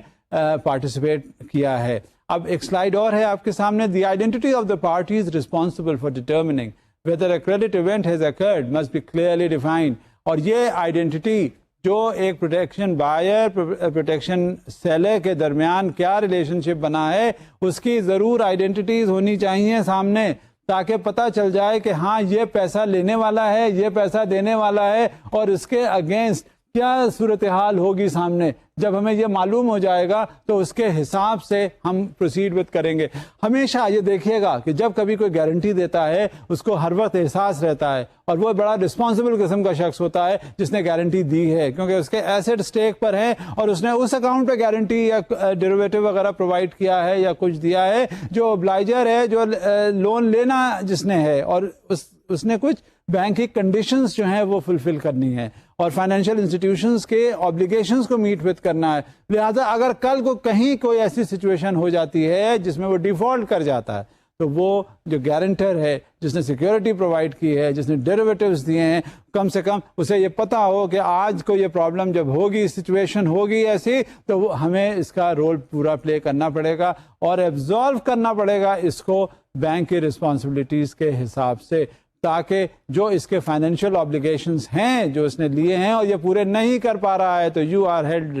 پارٹیسپیٹ کیا ہے. اب ایک سلائیڈ اور ہے آپ کے سامنے. The identity of the parties responsible for determining whether a credit event has occurred must be clearly defined. اور یہ آئیڈینٹی جو ایک پروٹیکشن بائر پروٹیکشن سیلر کے درمیان کیا ریلیشن شپ بنا ہے اس کی ضرور آئیڈینٹیٹیز ہونی چاہیے سامنے، تاکہ پتہ چل جائے کہ ہاں یہ پیسہ لینے والا ہے، یہ پیسہ دینے والا ہے، اور اس کے اگینسٹ کیا صورتحال ہوگی سامنے. جب ہمیں یہ معلوم ہو جائے گا تو اس کے حساب سے ہم پروسیڈ وتھ کریں گے. ہمیشہ یہ دیکھیے گا کہ جب کبھی کوئی گارنٹی دیتا ہے اس کو ہر وقت احساس رہتا ہے، اور وہ بڑا رسپانسبل قسم کا شخص ہوتا ہے جس نے گارنٹی دی ہے، کیونکہ اس کے ایسٹ اسٹیک پر ہیں اور اس نے اس اکاؤنٹ پہ گارنٹی یا ڈیریویٹو وغیرہ پرووائڈ کیا ہے یا کچھ دیا ہے. جو obligor ہے، جو لون لینا جس نے ہے، اور اس نے کچھ بینک کی کنڈیشنز جو ہیں وہ فلفل کرنی ہے اور فائنینشیل انسٹیٹیوشنز کے آبلیگیشنز کو میٹ وتھ کرنا ہے. لہذا اگر کل کو کہیں کوئی ایسی سچویشن ہو جاتی ہے جس میں وہ ڈیفالٹ کر جاتا ہے تو وہ جو گارنٹر ہے، جس نے سیکیورٹی پرووائڈ کی ہے، جس نے ڈیریویٹوز دیے ہیں، کم سے کم اسے یہ پتا ہو کہ آج کو یہ پرابلم جب ہوگی، سچویشن ہوگی ایسی، تو ہمیں اس کا رول پورا پلے کرنا پڑے گا اور ایبزالو کرنا پڑے گا اس کو بینک کی رسپانسبلٹیز کے حساب سے، تاکہ جو اس کے فائنینشیل آبلیگیشنز ہیں جو اس نے لیے ہیں اور یہ پورے نہیں کر پا رہا ہے، تو you are held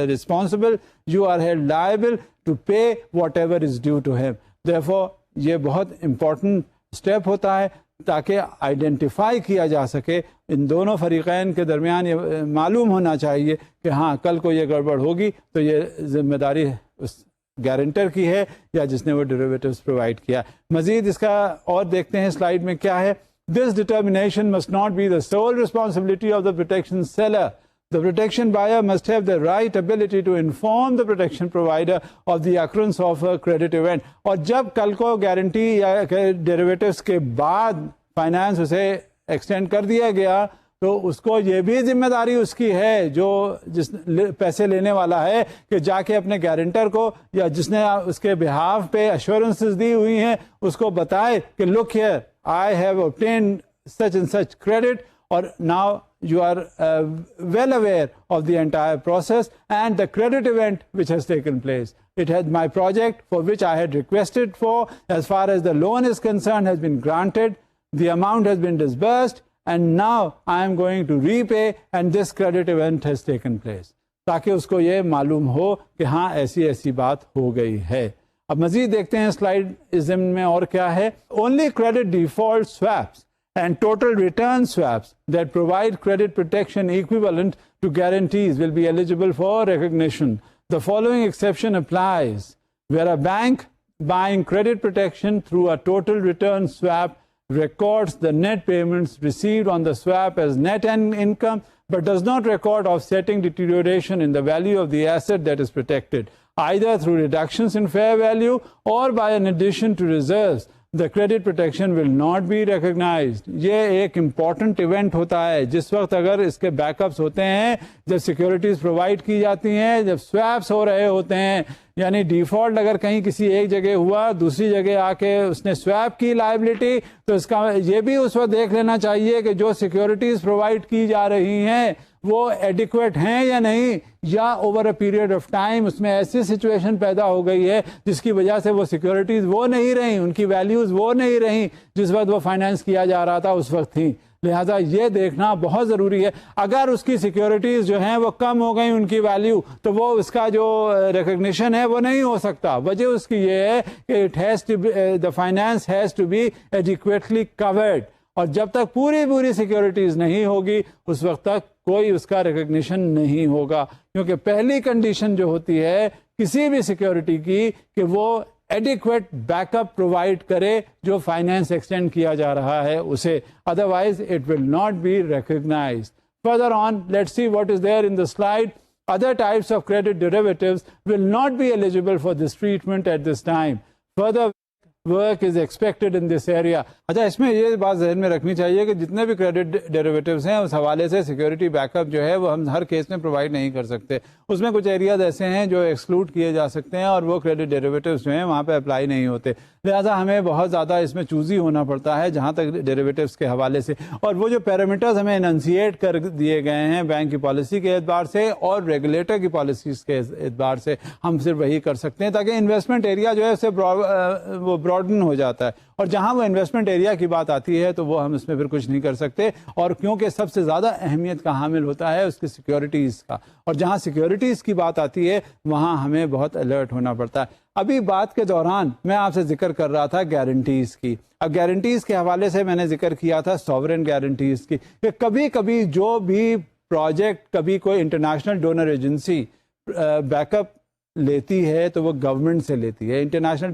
responsible, you are held liable to pay whatever is due to him. Therefore یہ بہت امپورٹنٹ اسٹیپ ہوتا ہے تاکہ آئیڈینٹیفائی کیا جا سکے. ان دونوں فریقین کے درمیان یہ معلوم ہونا چاہیے کہ ہاں کل کو یہ گڑبڑ ہوگی تو یہ ذمہ داری اس گارنٹر کی ہے یا جس نے وہ ڈیریویٹوز پرووائڈ کیا. مزید اس کا اور دیکھتے ہیں سلائیڈ میں کیا ہے. This determination must not be the sole responsibility of the protection seller. The protection buyer must have the right ability to inform the protection provider of the occurrence of a credit event. اور جب کل کو گارنٹی یا ڈیریویٹوز کے بعد فائنانس اسے ایکسٹینڈ کر دیا گیا تو اس کو یہ بھی ذمہ داری اس کی ہے جو جس پیسے لینے والا ہے کہ جا کے اپنے گارنٹر کو یا جس نے اس کے بہاف پہ ایشورنسز دی ہوئی ہیں اس کو بتائے کہ look here, I have obtained such and such credit, or now you are well aware of the entire process and the credit event which has taken place. It had my project for which I had requested for, as far as the loan is concerned, has been granted, the amount has been disbursed, and now I am going to repay and this credit event has taken place. تاکہ اس کو یہ معلوم ہو کہ ہاں ایسی ایسی بات ہو گئی ہے. اب مزید دیکھتے ہیں سلائیڈ ازم میں اور کیا ہے. Only credit default swaps and total return swaps that provide credit protection equivalent to guarantees will be eligible for recognition. The following exception applies: where a bank buying credit protection through a total return swap records the net payments received on the swap as net income but does not record offsetting deterioration in the value of the asset that is protected, either through reductions in fair value or by an addition to reserves, the credit protection will not be recognized. یہ ایک امپورٹنٹ ایونٹ ہوتا ہے جس وقت اگر اس کے بیک اپس ہوتے ہیں، جب سیکیورٹیز پرووائڈ کی جاتی ہیں، جب سویپس ہو رہے ہوتے ہیں، یعنی ڈیفالٹ اگر کہیں کسی ایک جگہ ہوا، دوسری جگہ آ کے اس نے سویپ کی لائبلٹی، تو اس کا یہ بھی اس وقت دیکھ لینا چاہیے کہ جو سیکیورٹیز پرووائڈ کی جا رہی ہیں وہ ایڈیکویٹ ہیں یا نہیں، یا over a period of time اس میں ایسی سچویشن پیدا ہو گئی ہے جس کی وجہ سے وہ سیکیورٹیز وہ نہیں رہیں، ان کی ویلیوز وہ نہیں رہیں جس وقت وہ فائنینس کیا جا رہا تھا اس وقت تھی. لہذا یہ دیکھنا بہت ضروری ہے. اگر اس کی سیکیورٹیز جو ہیں وہ کم ہو گئیں ان کی ویلیو، تو وہ اس کا جو ریکگنیشن ہے وہ نہیں ہو سکتا. وجہ اس کی یہ ہے کہ the finance has to be adequately covered. اور جب تک پوری سیکیورٹیز نہیں ہوگی اس وقت تک کوئی اس کا ریکگنیشن نہیں ہوگا، کیونکہ پہلی کنڈیشن جو ہوتی ہے کسی بھی سیکیورٹی کی کہ وہ ایڈیکویٹ بیک اپ پرووائڈ کرے جو فائنینس ایکسٹینڈ کیا جا رہا ہے اسے، otherwise it will not be recognised. Further on let's see what is there in the slide. Other types of credit derivatives will not be eligible for this treatment at this time. Further work is expected in this area. اچھا، اس میں یہ بات ذہن میں رکھنی چاہیے کہ جتنے بھی کریڈٹ ڈیریویٹوز ہیں اس حوالے سے سیکیورٹی بیک اپ جو ہے وہ ہم ہر کیس میں پرووائڈ نہیں کر سکتے. اس میں کچھ ایریاز ایسے ہیں جو ایکسکلوڈ کیے جا سکتے ہیں اور وہ کریڈٹ ڈیریویٹوز جو ہیں وہاں پہ اپلائی نہیں ہوتے. لہٰذا ہمیں بہت زیادہ اس میں چوزی ہونا پڑتا ہے جہاں تک ڈیریویٹوز کے حوالے سے. اور وہ جو پیرامیٹرز ہمیں اننسیٹ کر دیے گئے ہیں بینک کی پالیسی کے اعتبار سے اور ریگولیٹر کی پالیسیز کے اعتبار سے، ہم صرف وہی کر سکتے ہیں تاکہ انویسٹمنٹ ایریا جو ہے اسے وہ براڈن ہو جاتا ہے, اور جہاں وہ انویسٹمنٹ ایریا کی بات آتی ہے تو وہ ہم اس میں پھر کچھ نہیں کر سکتے, اور کیونکہ سب سے زیادہ اہمیت کا حامل ہوتا ہے اس کی سیکیورٹیز کا, اور جہاں سیکیورٹیز کی بات آتی ہے وہاں ہمیں بہت الرٹ ہونا پڑتا ہے. ابھی بات کے دوران میں آپ سے ذکر کر رہا تھا گارنٹیز کی. اب گارنٹیز کے حوالے سے میں نے ذکر کیا تھا سوورن گارنٹیز کی, کہ کبھی کبھی جو بھی پروجیکٹ کبھی کوئی international donor agency back up لیتی ہے تو وہ گورنمنٹ سے لیتی ہے. انٹرنیشنل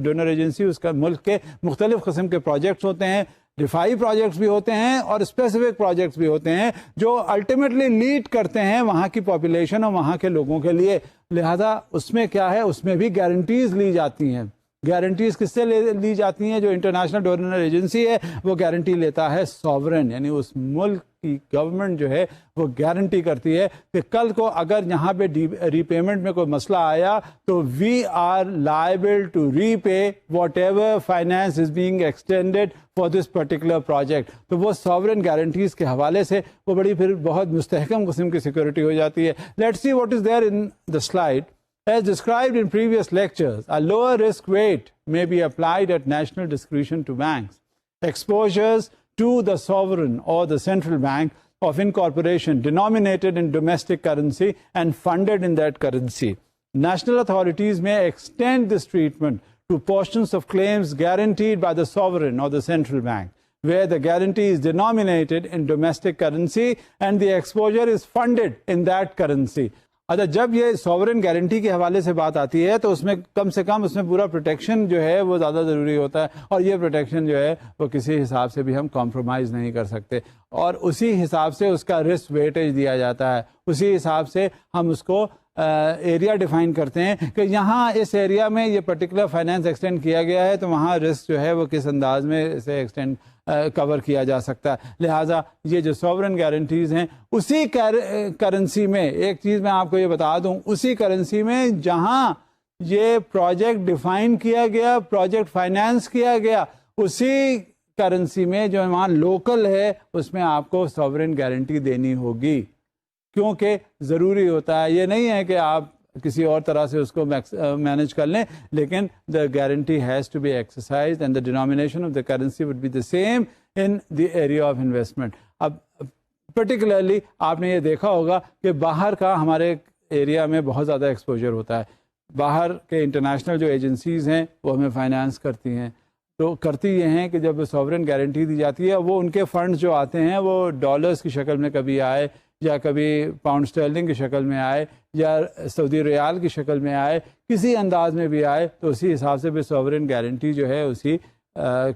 ڈونر ایجنسی اس کا ملک کے مختلف قسم کے پروجیکٹس ہوتے ہیں, رفائی پروجیکٹس بھی ہوتے ہیں اور اسپیسیفک پروجیکٹس بھی ہوتے ہیں جو الٹیمیٹلی لیڈ کرتے ہیں وہاں کی پاپولیشن اور وہاں کے لوگوں کے لیے. لہذا اس میں کیا ہے, اس میں بھی گارنٹیز لی جاتی ہیں. گارنٹیز کس سے لی جاتی ہیں؟ جو انٹرنیشنل ڈونر ایجنسی ہے وہ گارنٹی لیتا ہے سوورن, یعنی اس ملک کی گورنمنٹ جو ہے وہ گارنٹی کرتی ہے کہ کل کو اگر یہاں پہ ری پیمنٹ میں کوئی مسئلہ آیا تو we are liable to repay whatever finance is being extended for this particular project. تو وہ سوورن گارنٹیز کے حوالے سے وہ بڑی پھر بہت مستحکم قسم کی سیکورٹی ہو جاتی ہے. Let's see what is there in the slide. As described in previous lectures, a lower risk weight may be applied at national discretion to banks. Exposures to the sovereign or the central bank of incorporation denominated in domestic currency and funded in that currency. National authorities may extend this treatment to portions of claims guaranteed by the sovereign or the central bank, where the guarantee is denominated in domestic currency and the exposure is funded in that currency. اچھا, جب یہ سوورن گارنٹی کے حوالے سے بات آتی ہے تو اس میں کم سے کم اس میں پورا پروٹیکشن جو ہے وہ زیادہ ضروری ہوتا ہے, اور یہ پروٹیکشن جو ہے وہ کسی حساب سے بھی ہم کمپرومائز نہیں کر سکتے, اور اسی حساب سے اس کا رسک ویٹیج دیا جاتا ہے. اسی حساب سے ہم اس کو ایریا ڈیفائن کرتے ہیں کہ یہاں اس ایریا میں یہ پرٹیکولر فائنینس ایکسٹینڈ کیا گیا ہے تو وہاں رسک جو ہے وہ کس انداز میں اسے ایکسٹینڈ کور کیا جا سکتا ہے. لہٰذا یہ جو سوورن گارنٹیز ہیں اسی کرنسی میں, ایک چیز میں آپ کو یہ بتا دوں, اسی کرنسی میں جہاں یہ پروجیکٹ ڈیفائن کیا گیا, پروجیکٹ فائنینس کیا گیا, اسی کرنسی میں جو وہاں لوکل ہے اس میں آپ کو سوورن گارنٹی دینی ہوگی, کیونکہ ضروری ہوتا ہے. یہ نہیں ہے کہ آپ کسی اور طرح سے اس کو مینج کر لیں, لیکن the guarantee has to be exercised and the denomination of the currency would be the same in the area of investment. اب پرٹیکولرلی آپ نے یہ دیکھا ہوگا کہ باہر کا ہمارے ایریا میں بہت زیادہ ایکسپوجر ہوتا ہے. باہر کے انٹرنیشنل جو ایجنسیز ہیں وہ ہمیں فائنانس کرتی ہیں, تو کرتی یہ ہیں کہ جب سوورن گارنٹی دی جاتی ہے وہ ان کے فنڈز جو آتے ہیں وہ ڈالرز کی شکل میں کبھی آئے, یا کبھی پاؤنڈ اسٹرلنگ کی شکل میں آئے, یا سعودی ریال کی شکل میں آئے, کسی انداز میں بھی آئے, تو اسی حساب سے بھی سوورن گارنٹی جو ہے اسی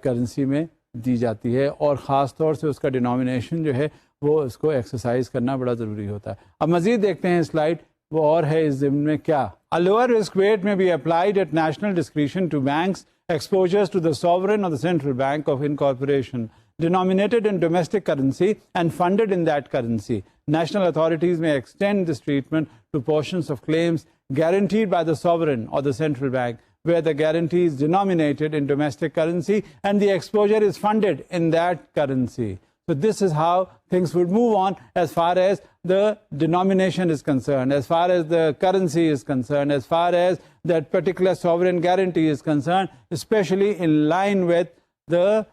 کرنسی میں دی جاتی ہے, اور خاص طور سے اس کا ڈینومینیشن جو ہے وہ اس کو ایکسرسائز کرنا بڑا ضروری ہوتا ہے. اب مزید دیکھتے ہیں سلائڈ, وہ اور ہے اس ضمن میں کیا. A lower risk weight may be applied at national discretion to banks exposures to the sovereign or the central bank of incorporation denominated in domestic currency and funded in that currency. National authorities may extend this treatment to portions of claims guaranteed by the sovereign or the central bank, where the guarantee is denominated in domestic currency and the exposure is funded in that currency. So this is how things would move on as far as the denomination is concerned, as far as the currency is concerned, as far as that particular sovereign guarantee is concerned, especially in line with the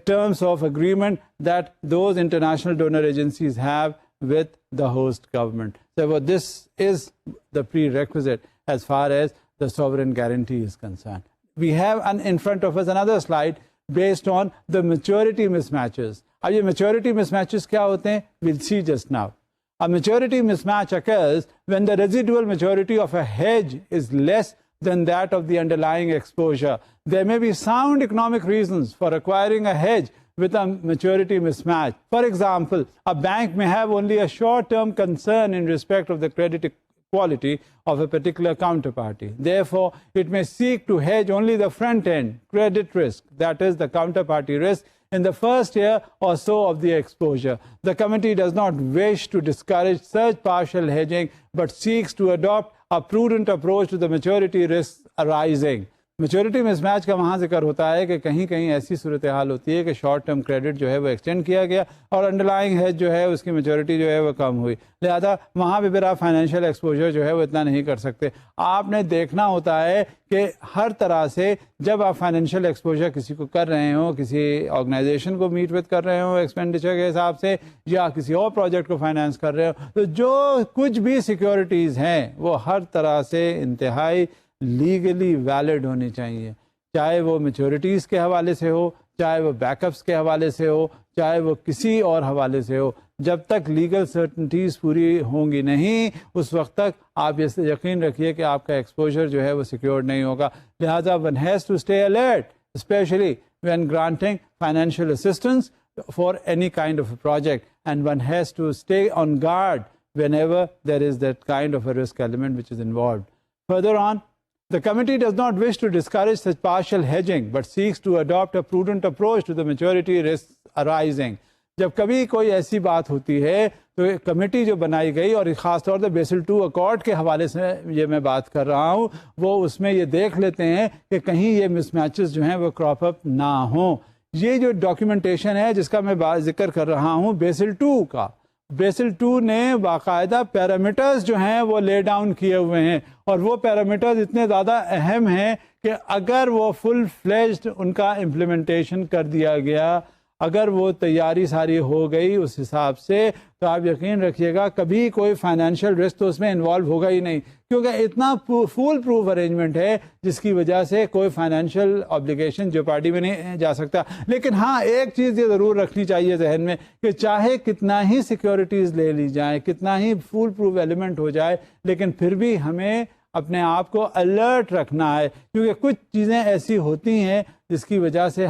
terms of agreement that those international donor agencies have with the host government. So this is the prerequisite as far as the sovereign guarantee is concerned. We have in front of us another slide based on the maturity mismatches. اب یہ maturity mismatches کیا ہوتے ہیں؟ We'll see just now. A maturity mismatch occurs when the residual maturity of a hedge is less than that of the underlying exposure. There may be sound economic reasons for acquiring a hedge with a maturity mismatch. For example, a bank may have only a short-term concern in respect of the credit quality of a particular counterparty. Therefore, it may seek to hedge only the front-end credit risk, that is the counterparty risk, in the first year or so of the exposure. The committee does not wish to discourage such partial hedging, but seeks to adopt a prudent approach to the maturity risks arising. Maturity miss match کا وہاں ذکر ہوتا ہے کہ کہیں کہیں ایسی صورتحال ہوتی ہے کہ شارٹ ٹرم کریڈٹ جو ہے وہ ایکسٹینڈ کیا گیا اور انڈرلائنگ ہیج جو ہے اس کی میچورٹی جو ہے وہ کم ہوئی، لہذا وہاں پہ پھر آپ فائنینشیل ایکسپوجر جو ہے وہ اتنا نہیں کر سکتے۔ آپ نے دیکھنا ہوتا ہے کہ ہر طرح سے جب آپ فائنینشیل ایکسپوجر کسی کو کر رہے ہوں، کسی آرگنائزیشن کو میٹ وتھ کر رہے ہوں ایکسپینڈیچر کے حساب سے، یا کسی اور پروجیکٹ کو فائنینس کر رہے ہو، تو جو کچھ بھی سیکیورٹیز ہیں وہ ہر طرح سے انتہائی لیگلی ویلڈ ہونی چاہیے، چاہے وہ میچورٹیز کے حوالے سے ہو، چاہے وہ بیک اپس کے حوالے سے ہو، چاہے وہ کسی اور حوالے سے ہو۔ جب تک لیگل سرٹنٹیز پوری ہوں گی نہیں، اس وقت تک آپ یہ یقین رکھیے کہ آپ کا ایکسپوجر جو ہے وہ سیکیورڈ نہیں ہوگا۔ لہٰذا one has to stay alert especially when granting financial assistance for any kind of a project, and one has to stay on guard whenever there is that kind of a risk element which is involved. Further on, the committee does not wish to discourage such partial hedging but seeks to adopt a prudent approach to the maturity risks arising. جب کبھی کوئی ایسی بات ہوتی ہے تو کمیٹی جو بنائی گئی، اور خاص طور سے بیسل 2 اکارڈ کے حوالے سے یہ میں بات کر رہا ہوں، وہ اس میں یہ دیکھ لیتے ہیں کہ کہیں یہ مس میچز جو ہیں وہ کراپ اپ نہ ہوں۔ یہ جو ڈاکیومنٹیشن ہے جس کا میں ذکر کر رہا ہوں بیسل 2 کا، بیسل 2 نے باقاعدہ پیرامیٹرز جو ہیں وہ لے ڈاؤن کیے ہوئے ہیں، اور وہ پیرامیٹرز اتنے زیادہ اہم ہیں کہ اگر وہ فل فلیجڈ ان کا امپلیمنٹیشن کر دیا گیا، اگر وہ تیاری ساری ہو گئی اس حساب سے، تو آپ یقین رکھیے گا کبھی کوئی فائنینشیل رسک تو اس میں انوالو ہوگا ہی نہیں، کیونکہ اتنا فول پروف ارینجمنٹ ہے جس کی وجہ سے کوئی فائنینشیل آبلیگیشن جو پارٹی میں نہیں جا سکتا۔ لیکن ہاں ایک چیز یہ ضرور رکھنی چاہیے ذہن میں کہ چاہے کتنا ہی سیکیورٹیز لے لی جائیں، کتنا ہی فول پروف ایلیمنٹ ہو جائے، لیکن پھر بھی ہمیں اپنے آپ کو الرٹ رکھنا ہے، کیونکہ کچھ چیزیں ایسی ہوتی ہیں جس کی وجہ سے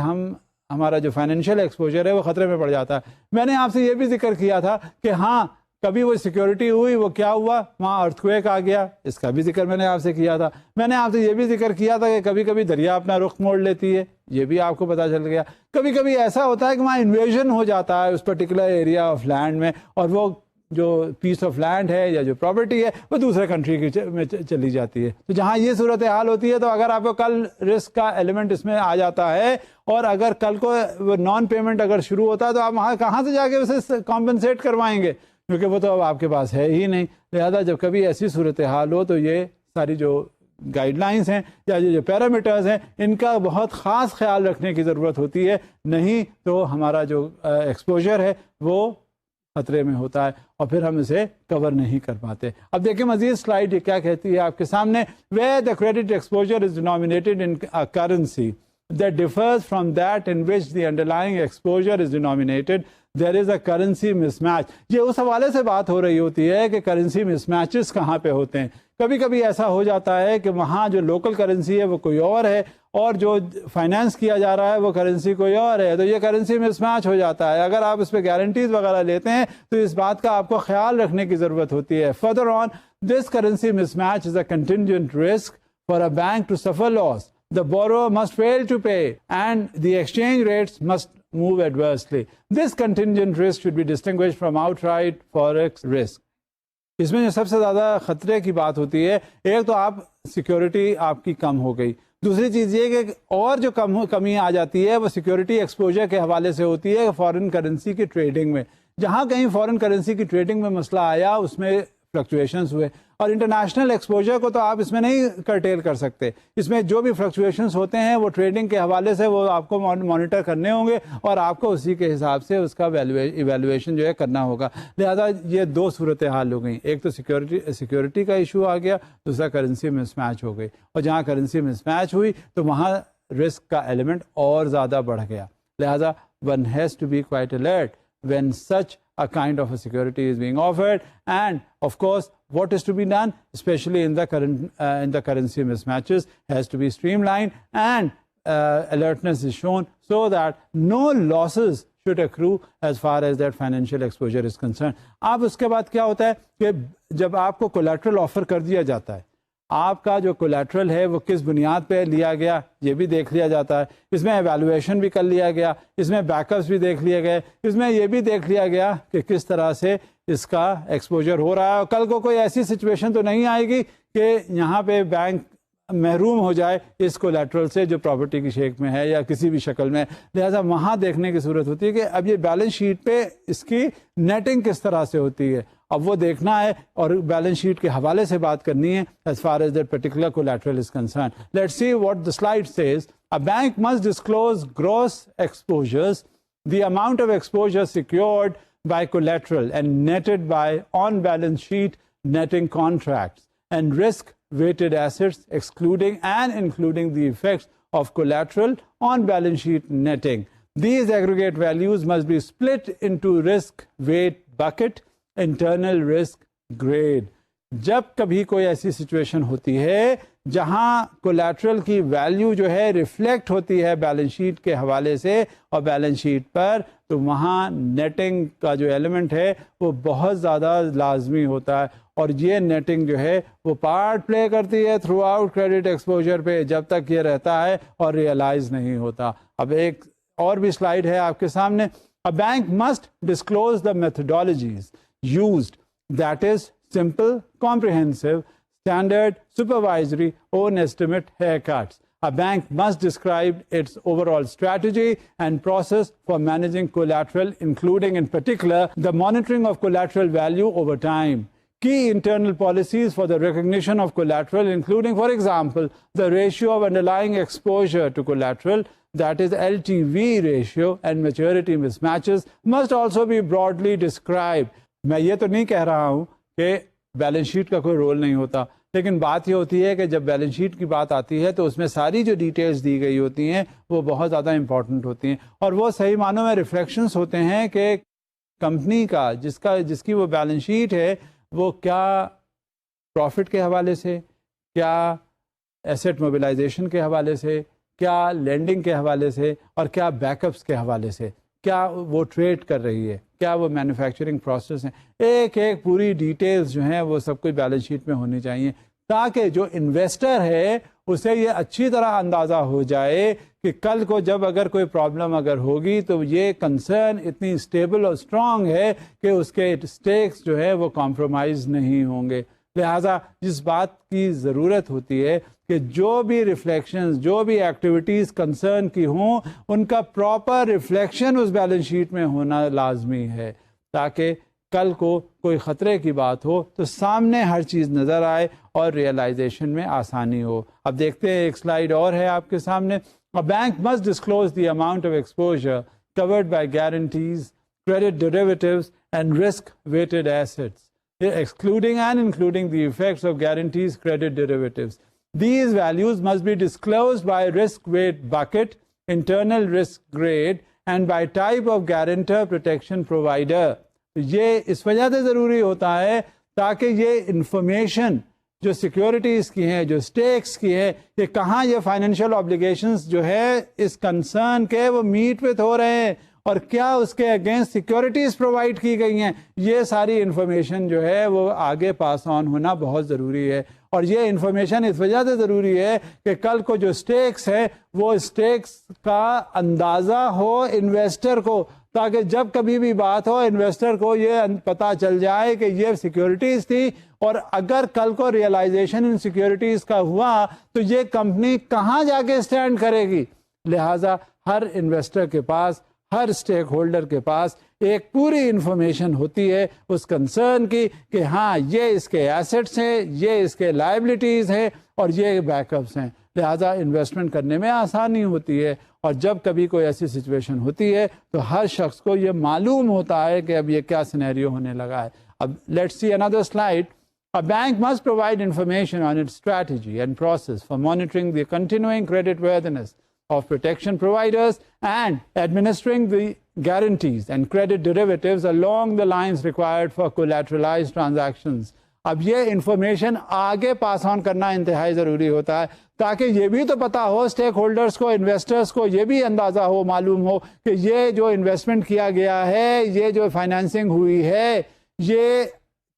ہمارا جو فائنینشیل ایکسپوجر ہے وہ خطرے میں پڑ جاتا ہے۔ میں نے آپ سے یہ بھی ذکر کیا تھا کہ ہاں کبھی وہ سیکیورٹی ہوئی، وہ کیا ہوا، وہاں ارتھکویک آ گیا، اس کا بھی ذکر میں نے آپ سے کیا تھا۔ میں نے آپ سے یہ بھی ذکر کیا تھا کہ کبھی کبھی دریا اپنا رخ موڑ لیتی ہے، یہ بھی آپ کو پتہ چل گیا۔ کبھی کبھی ایسا ہوتا ہے کہ وہاں انویژن ہو جاتا ہے اس پرٹیکولر ایریا آف لینڈ میں، اور وہ جو پیس آف لینڈ ہے یا جو پراپرٹی ہے وہ دوسرے کنٹری میں چلی جاتی ہے۔ تو جہاں یہ صورتحال ہوتی ہے تو اگر آپ کو کل رسک کا ایلیمنٹ اس میں آ جاتا ہے، اور اگر کل کو نان پیمنٹ اگر شروع ہوتا ہے تو آپ وہاں کہاں سے جا کے اسے کمپنسیٹ کروائیں گے، کیونکہ وہ تو اب آپ کے پاس ہے ہی نہیں۔ لہذا جب کبھی ایسی صورتحال ہو تو یہ ساری جو گائیڈ لائنس ہیں یا جو پیرامیٹرز ہیں ان کا بہت خاص خیال رکھنے کی ضرورت ہوتی ہے، نہیں تو ہمارا جو ایکسپوجر ہے وہ خطرے میں ہوتا ہے اور پھر ہم اسے کور نہیں کر پاتے۔ اب دیکھیں مزید سلائیڈ یہ کیا کہتی ہے آپ کے سامنے، where the credit exposure is denominated in a currency that differs from that in which the underlying exposure is denominated, there is a currency mismatch۔ یہ اس حوالے سے بات ہو رہی ہوتی ہے کہ کرنسی مس میچز کہاں پہ ہوتے ہیں۔ کبھی کبھی ایسا ہو جاتا ہے کہ وہاں جو لوکل کرنسی ہے وہ کوئی اور ہے، اور جو فائنینس کیا جا رہا ہے وہ کرنسی کوئی اور ہے، تو یہ کرنسی مس میچ ہو جاتا ہے۔ اگر آپ اس پہ گارنٹیز وغیرہ لیتے ہیں تو اس بات کا آپ کو خیال رکھنے کی ضرورت ہوتی ہے۔ Further on, this currency mismatch is a contingent risk for a bank to suffer loss. The borrower must fail to pay and the exchange rates must move adversely. This contingent risk should be distinguished from outright forex risk. اس میں جو سب سے زیادہ خطرے کی بات ہوتی ہے، ایک تو آپ سیکیورٹی آپ کی کم ہو گئی، دوسری چیز یہ کہ اور جو کمی آ جاتی ہے وہ سیکیورٹی ایکسپوجر کے حوالے سے ہوتی ہے فارن کرنسی کی ٹریڈنگ میں۔ جہاں کہیں فارن کرنسی کی ٹریڈنگ میں مسئلہ آیا اس میں فلکچویشنز ہوئے، اور انٹرنیشنل ایکسپوجر کو تو آپ اس میں نہیں کرٹیل کر سکتے، اس میں جو بھی فلکچویشنز ہوتے ہیں وہ ٹریڈنگ کے حوالے سے وہ آپ کو مانیٹر کرنے ہوں گے، اور آپ کو اسی کے حساب سے اس کا ایویلویشن جو ہے کرنا ہوگا۔ لہذا یہ دو صورتحال ہو گئیں، ایک تو سیکیورٹی کا ایشو آ گیا، دوسرا کرنسی مس میچ ہو گئی، اور جہاں کرنسی مس میچ ہوئی تو وہاں رسک کا ایلیمنٹ اور زیادہ بڑھ گیا۔ لہذا one has to be quite alert when such a kind of a security is being offered, and of course what is to be done, especially in the currency mismatches, has to be streamlined, and alertness is shown so that no losses should accrue as far as that financial exposure is concerned. اب اس کے بعد کیا ہوتا ہے کہ جب آپ کو کولیٹرل آفر کر دیا جاتا ہے، آپ کا جو کولیٹرل ہے وہ کس بنیاد پہ لیا گیا یہ بھی دیکھ لیا جاتا ہے، اس میں ایویلویشن بھی کر لیا گیا، اس میں بیک اپس بھی دیکھ لیے گئے، اس میں یہ بھی دیکھ لیا گیا کہ کس طرح سے اس کا ایکسپوجر ہو رہا ہے، اور کل کو کوئی ایسی سچویشن تو نہیں آئے گی کہ یہاں پہ بینک محروم ہو جائے اس کولیٹرل سے جو پراپرٹی کی شیک میں ہے یا کسی بھی شکل میں. لہٰذا وہاں دیکھنے کی ضرورت ہوتی ہے کہ اب یہ بیلنس شیٹ پہ اس کی نیٹنگ کس طرح سے ہوتی ہے, اب وہ دیکھنا ہے اور بیلنس شیٹ کے حوالے سے بات کرنی ہے as far as that particular collateral is concerned. Let's see what the slide says. A bank must disclose gross exposures, the amount of exposure secured by collateral and netted by on-balance sheet netting contracts, and risk-weighted assets excluding and including the effects of collateral on balance sheet netting. These aggregate values must be split into risk weight bucket, internal risk grade. جب کبھی کوئی ایسی سچویشن ہوتی ہے جہاں کولیٹرل کی ویلیو جو ہے ریفلیکٹ ہوتی ہے بیلنس شیٹ کے حوالے سے اور بیلنس شیٹ پر, تو وہاں نیٹنگ کا جو ایلیمنٹ ہے وہ بہت زیادہ لازمی ہوتا ہے, اور یہ نیٹنگ جو ہے وہ پارٹ پلے کرتی ہے تھرو آؤٹ کریڈٹ ایکسپوجر پہ جب تک یہ رہتا ہے اور ریئلائز نہیں ہوتا. اب ایک اور بھی سلائیڈ ہے آپ کے سامنے. A bank must disclose the methodologies used, that is simple, comprehensive, standard, supervisory, own estimate haircuts. A bank must describe its overall strategy and process for managing collateral, including in particular the monitoring of collateral value over time. Key internal policies for the recognition of collateral, including, for example, the ratio of underlying exposure to collateral, that is LTV ratio, and maturity mismatches must also be broadly described. میں یہ تو نہیں کہہ رہا ہوں کہ بیلنس شیٹ کا کوئی رول نہیں ہوتا, لیکن بات یہ ہوتی ہے کہ جب بیلنس شیٹ کی بات آتی ہے تو اس میں ساری جو ڈیٹیلز دی گئی ہوتی ہیں وہ بہت زیادہ امپورٹنٹ ہوتی ہیں, اور وہ صحیح معنوں میں ریفلیکشنز ہوتے ہیں کہ کمپنی کا جس کی وہ بیلنس شیٹ ہے وہ کیا پروفٹ کے حوالے سے, کیا ایسٹ موبلائزیشن کے حوالے سے, کیا لینڈنگ کے حوالے سے, اور کیا بیک اپس کے حوالے سے, کیا وہ ٹریڈ کر رہی ہے, کیا وہ مینوفیکچرنگ پروسیس ہیں, ایک پوری ڈیٹیلز جو ہیں وہ سب کچھ بیلنس شیٹ میں ہونی چاہیے, تاکہ جو انویسٹر ہے اسے یہ اچھی طرح اندازہ ہو جائے کہ کل کو جب اگر کوئی پرابلم اگر ہوگی تو یہ کنسرن اتنی اسٹیبل اور اسٹرانگ ہے کہ اس کے اسٹیکس جو ہے وہ کمپرومائز نہیں ہوں گے. لہٰذا جس بات کی ضرورت ہوتی ہے کہ جو بھی ریفلیکشنز, جو بھی ایکٹیویٹیز کنسرن کی ہوں, ان کا پراپر ریفلیکشن اس بیلنس شیٹ میں ہونا لازمی ہے, تاکہ کل کو کوئی خطرے کی بات ہو تو سامنے ہر چیز نظر آئے اور ریئلائزیشن میں آسانی ہو. اب دیکھتے ہیں ایک سلائیڈ اور ہے آپ کے سامنے. A bank must disclose the amount of exposure covered by guarantees, credit derivatives, and risk-weighted assets, excluding and including the effects of guarantees, credit derivatives. These values must be disclosed by risk weight bucket, internal risk grade, and by type of guarantor protection provider. یہ اس وجہ سے ضروری ہوتا ہے تاکہ یہ انفارمیشن جو سیکیورٹیز کی ہیں, جو سٹیکس کی ہیں, یہ کہاں یہ فائنینشیل آبلیگیشنز جو ہے اس کنسرن کے وہ میٹ وتھ ہو رہے ہیں, اور کیا اس کے اگینسٹ سیکیورٹیز پرووائڈ کی گئی ہیں, یہ ساری انفارمیشن جو ہے وہ آگے پاس آن ہونا بہت ضروری ہے. اور یہ انفارمیشن اس وجہ سے ضروری ہے کہ کل کو جو سٹیکس ہے وہ سٹیکس کا اندازہ ہو انویسٹر کو, تاکہ جب کبھی بھی بات ہو انویسٹر کو یہ پتہ چل جائے کہ یہ سیکیورٹیز تھی, اور اگر کل کو ریئلائزیشن ان سیکیورٹیز کا ہوا تو یہ کمپنی کہاں جا کے اسٹینڈ کرے گی. لہٰذا ہر انویسٹر کے پاس, ہر اسٹیک ہولڈر کے پاس ایک پوری انفارمیشن ہوتی ہے اس کنسرن کی کہ ہاں یہ اس کے ایسٹس ہیں, یہ اس کے لائبلٹیز ہیں, اور یہ بیک اپس ہیں. لہٰذا انویسٹمنٹ کرنے میں آسانی ہوتی ہے, اور جب کبھی کوئی ایسی سچویشن ہوتی ہے تو ہر شخص کو یہ معلوم ہوتا ہے کہ اب یہ کیا سینیریو ہونے لگا ہے. اب let's see another slide. A bank must provide information on its strategy and process for monitoring the continuing creditworthiness of protection providers and administering the guarantees and credit derivatives along the lines required for collateralized transactions. اب یہ انفارمیشن آگے پاس آن کرنا انتہائی ضروری ہوتا ہے, تاکہ یہ بھی تو پتا ہو اسٹیک ہولڈرز کو, انویسٹرز کو یہ بھی اندازہ ہو, معلوم ہو کہ یہ جو انویسٹمنٹ کیا گیا ہے, یہ جو فائنینسنگ ہوئی ہے, یہ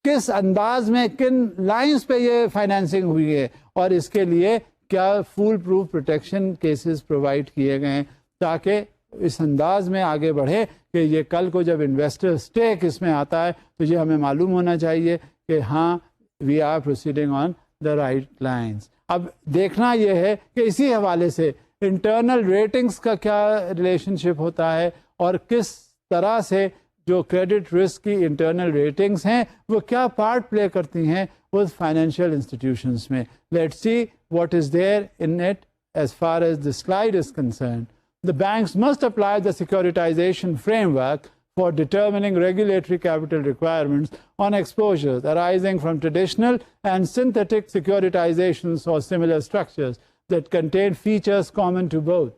کس انداز میں, کن لائنز پہ یہ فائنینسنگ ہوئی ہے, اور اس کے لیے کیا foolproof protection cases provide کیے گئے ہیں, تاکہ اس انداز میں آگے بڑھے کہ یہ کل کو جب انویسٹر اسٹیک اس میں آتا ہے تو یہ ہمیں معلوم ہونا چاہیے کہ ہاں we are proceeding on the right lines. اب دیکھنا یہ ہے کہ اسی حوالے سے انٹرنل ریٹنگز کا کیا ریلیشن شپ ہوتا ہے اور کس طرح سے جو کریڈٹ رسک کی انٹرنل ریٹنگز ہیں وہ کیا پارٹ پلے کرتی ہیں اس فائنینشیل انسٹیٹیوشنس میں. Let's see what is there in it as far as the slide is concerned. The banks must apply the securitization framework for determining regulatory capital requirements on exposures arising from traditional and synthetic securitizations or similar structures that contain features common to both.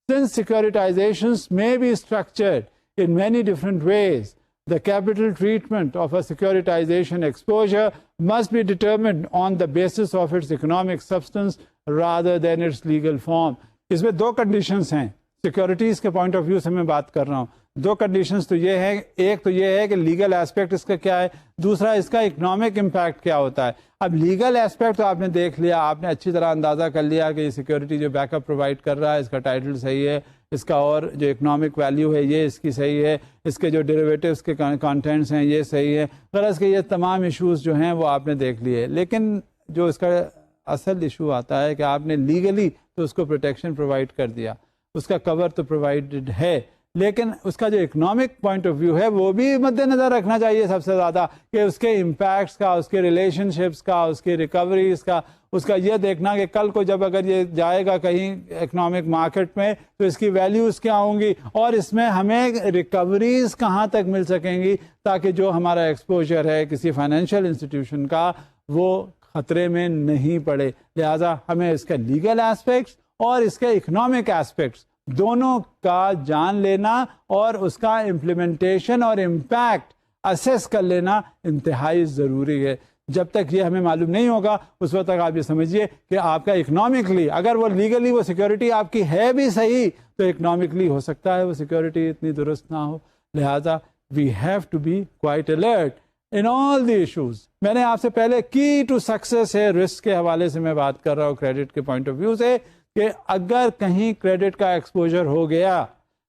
Since securitizations may be structured in many different ways, the capital treatment of a securitization exposure must be determined on the basis of its economic substance rather than its legal form. اس میں دو کنڈیشنز ہیں سیکورٹیز کے پوائنٹ آف ویو سے میں بات کر رہا ہوں. دو کنڈیشنز تو یہ ہے، ایک تو یہ ہے کہ لیگل ایسپیکٹ اس کا کیا ہے، دوسرا اس کا اکنامک امپیکٹ کیا ہوتا ہے. اب لیگل ایسپیکٹ تو آپ نے دیکھ لیا، آپ نے اچھی طرح اندازہ کر لیا کہ یہ سیکورٹی جو بیک اپ پرووائڈ کر رہا ہے اس کا ٹائٹل صحیح ہے، اس کا اور جو اکنامک ویلیو ہے یہ اس کی صحیح ہے، اس کے جو ڈیریویٹیوز کے کانٹینٹس ہیں یہ صحیح ہے. غرض کہ یہ تمام ایشوز جو ہیں وہ آپ نے دیکھ لیے. لیکن جو اس کا اصل ایشو آتا ہے کہ آپ نے لیگلی تو اس کو پروٹیکشن پرووائڈ کر دیا، اس کا کور تو پرووائڈڈ ہے، لیکن اس کا جو اکنامک پوائنٹ آف ویو ہے وہ بھی مد نظر رکھنا چاہیے سب سے زیادہ، کہ اس کے امپیکٹس کا، اس کے ریلیشن شپس کا، اس کی ریکوریز کا، اس کا یہ دیکھنا کہ کل کو جب اگر یہ جائے گا کہیں اکنامک مارکیٹ میں تو اس کی ویلیوز کیا ہوں گی اور اس میں ہمیں ریکوریز کہاں تک مل سکیں گی تاکہ جو ہمارا ایکسپوجر ہے کسی فائنینشیل انسٹیٹیوشن کا وہ خطرے میں نہیں پڑے. لہٰذا ہمیں اس کا لیگل ایسپیکٹس اور اس کے اکنامک ایسپیکٹس دونوں کا جان لینا اور اس کا امپلیمنٹیشن اور امپیکٹ اسیس کر لینا انتہائی ضروری ہے. جب تک یہ ہمیں معلوم نہیں ہوگا اس وقت تک آپ یہ سمجھیے کہ آپ کا اکنامکلی، اگر وہ لیگلی وہ سیکورٹی آپ کی ہے بھی صحیح تو اکنامکلی ہو سکتا ہے وہ سیکورٹی اتنی درست نہ ہو. لہٰذا we have to be quite alert in all the issues. میں نے آپ سے پہلے کی ٹو سکسیس ہے رسک کے حوالے سے میں بات کر رہا ہوں کریڈٹ کے پوائنٹ آف ویو سے، کہ اگر کہیں کریڈٹ کا ایکسپوجر ہو گیا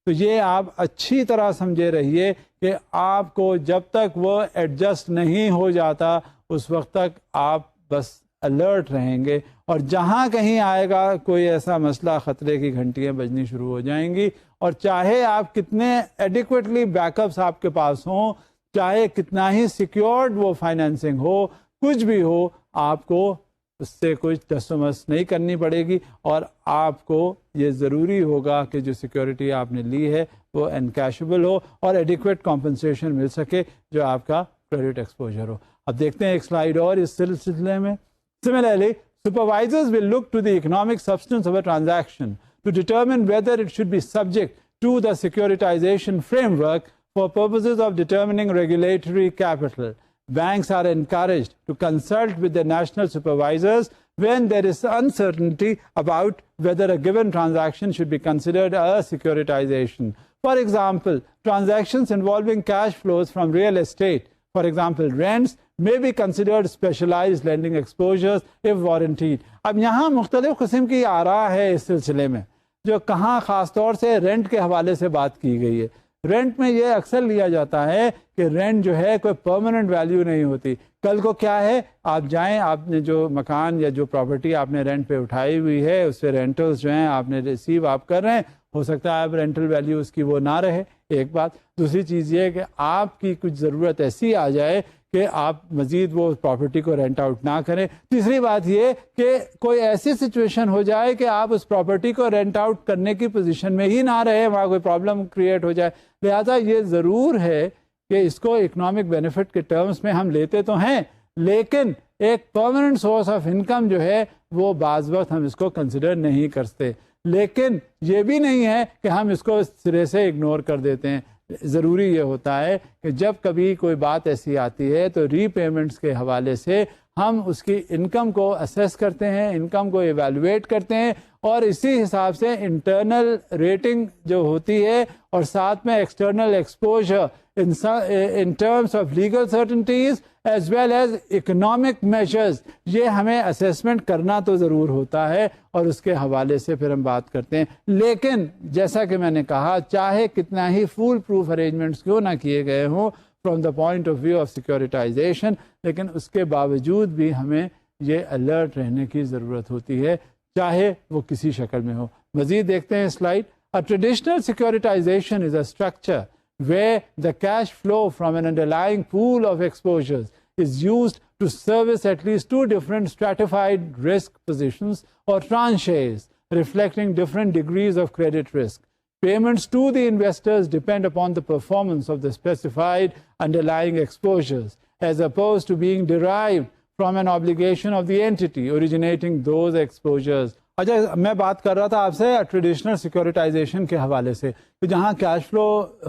تو یہ آپ اچھی طرح سمجھے رہیے کہ آپ کو جب تک وہ ایڈجسٹ نہیں ہو جاتا اس وقت تک آپ بس الرٹ رہیں گے، اور جہاں کہیں آئے گا کوئی ایسا مسئلہ خطرے کی گھنٹیاں بجنی شروع ہو جائیں گی. اور چاہے آپ کتنے ایڈیکویٹلی بیک اپس آپ کے پاس ہوں، چاہے کتنا ہی سیکیورڈ وہ فائنینسنگ ہو، کچھ بھی ہو، آپ کو اس سے کچھ تسمس نہیں کرنی پڑے گی، اور آپ کو یہ ضروری ہوگا کہ جو سیکیورٹی آپ نے لی ہے وہ انکیشبل ہو اور ایڈیکویٹ کمپنسیشن مل سکے جو آپ کا کریڈٹ ایکسپوجر ہو. اب دیکھتے ہیں ایک سلائیڈ اور اس سلسلے میں. Similarly, supervisors will look to the economic substance of a transaction to determine whether it should be subject to the securitization framework for purposes of determining regulatory capital. Banks are encouraged to consult with their national supervisors when there is uncertainty about whether a given transaction should be considered a securitization. For example, transactions involving cash flows from real estate, for example, rents, may be considered specialized lending exposures if warranted. اب یہاں مختلف قسم کی آراء ہے اس سلسلے میں، جو کہاں خاص طور سے رینٹ کے حوالے سے بات کی گئی ہے. رینٹ میں یہ اکثر لیا جاتا ہے کہ رینٹ جو ہے کوئی پرماننٹ ویلیو نہیں ہوتی. کل کو کیا ہے، آپ جائیں، آپ نے جو مکان یا جو پراپرٹی آپ نے رینٹ پہ اٹھائی ہوئی ہے اس سے رینٹلز جو ہیں آپ نے ریسیو آپ کر رہے ہیں، ہو سکتا ہے اب رینٹل ویلیو اس کی وہ نہ رہے، ایک بات. دوسری چیز یہ ہے کہ آپ کی کچھ ضرورت ایسی آ جائے کہ آپ مزید وہ پراپرٹی کو رینٹ آؤٹ نہ کریں. تیسری بات یہ کہ کوئی ایسی سچویشن ہو جائے کہ آپ اس پراپرٹی کو رینٹ آؤٹ کرنے کی پوزیشن میں ہی نہ رہے، وہاں کوئی پرابلم کریٹ ہو جائے. لہذا یہ ضرور ہے کہ اس کو اکنامک بینیفٹ کے ٹرمز میں ہم لیتے تو ہیں، لیکن ایک پرماننٹ سورس آف انکم جو ہے وہ بعض وقت ہم اس کو کنسیڈر نہیں کرتے. لیکن یہ بھی نہیں ہے کہ ہم اس کو سرے سے اگنور کر دیتے ہیں. ضروری یہ ہوتا ہے کہ جب کبھی کوئی بات ایسی آتی ہے تو ری پیمنٹس کے حوالے سے ہم اس کی انکم کو اسیس کرتے ہیں، انکم کو ایویلویٹ کرتے ہیں، اور اسی حساب سے انٹرنل ریٹنگ جو ہوتی ہے اور ساتھ میں external exposure in terms of legal certainties as well as economic measures، یہ ہمیں اسیسمنٹ کرنا تو ضرور ہوتا ہے اور اس کے حوالے سے پھر ہم بات کرتے ہیں. لیکن جیسا کہ میں نے کہا، چاہے کتنا ہی فول پروف ارینجمنٹس کیوں نہ کیے گئے ہوں from the point of view of securitization, لیکن اس کے باوجود بھی ہمیں یہ الرٹ رہنے کی ضرورت ہوتی ہے, چاہے وہ کسی شکل میں ہو. مزید دیکھتے ہیں slide. A traditional securitization is a structure where the cash flow from an underlying pool of exposures is used to service at least two different stratified risk positions or tranches reflecting different degrees of credit risk. Payments to the investors depend upon the performance of the specified underlying exposures, as opposed to being derived from an obligation of the entity originating those exposures. اچھا, میں بات کر رہا تھا آپ سے ٹریڈیشنل سیکورٹائزیشن کے حوالے سے کہ جہاں کیش فلو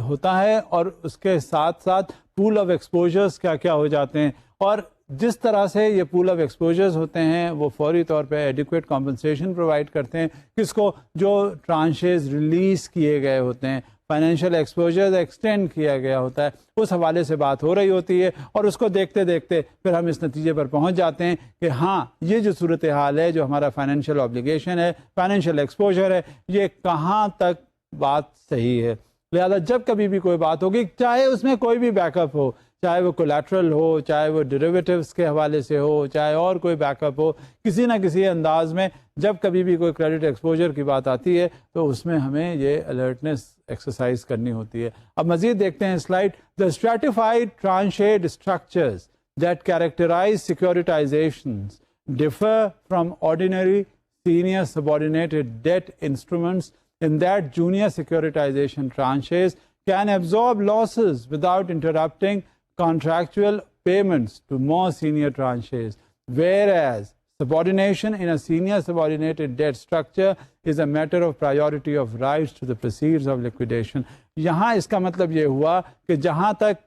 ہوتا ہے اور اس کے ساتھ ساتھ پول آف ایکسپوجرز کیا کیا ہو جاتے ہیں, اور جس طرح سے یہ پول آف ایکسپوجرز ہوتے ہیں وہ فوری طور پہ ایڈیکویٹ کمپنسیشن پرووائڈ کرتے ہیں کس کو, جو ٹرانشز ریلیز کیے گئے ہوتے ہیں, فائنینشیل ایکسپوجرز ایکسٹینڈ کیا گیا ہوتا ہے, اس حوالے سے بات ہو رہی ہوتی ہے. اور اس کو دیکھتے دیکھتے پھر ہم اس نتیجے پر پہنچ جاتے ہیں کہ ہاں یہ جو صورتحال ہے, جو ہمارا فائنینشیل آبلیگیشن ہے, فائنینشیل ایکسپوجر ہے, یہ کہاں تک بات صحیح ہے. لہذا جب کبھی بھی کوئی بات ہوگی, چاہے اس میں کوئی بھی بیک اپ ہو, چاہے وہ کولیٹرل ہو, چاہے وہ ڈیریویٹیوز کے حوالے سے ہو, چاہے اور کوئی بیک اپ ہو, کسی نہ کسی انداز میں جب کبھی بھی کوئی کریڈٹ ایکسپوجر کی بات آتی ہے تو اس میں ہمیں یہ الرٹنس ایکسرسائز کرنی ہوتی ہے. اب مزید دیکھتے ہیں slide. The stratified tranched structures that characterize securitizations differ from ordinary senior subordinated debt instruments in that junior securitization tranches can absorb losses without interrupting contractual payments to more senior tranches, whereas subordination in a senior subordinated debt structure is a matter of priority of rights to the proceeds of liquidation. یہاں اس کا مطلب یہ ہوا کہ جہاں تک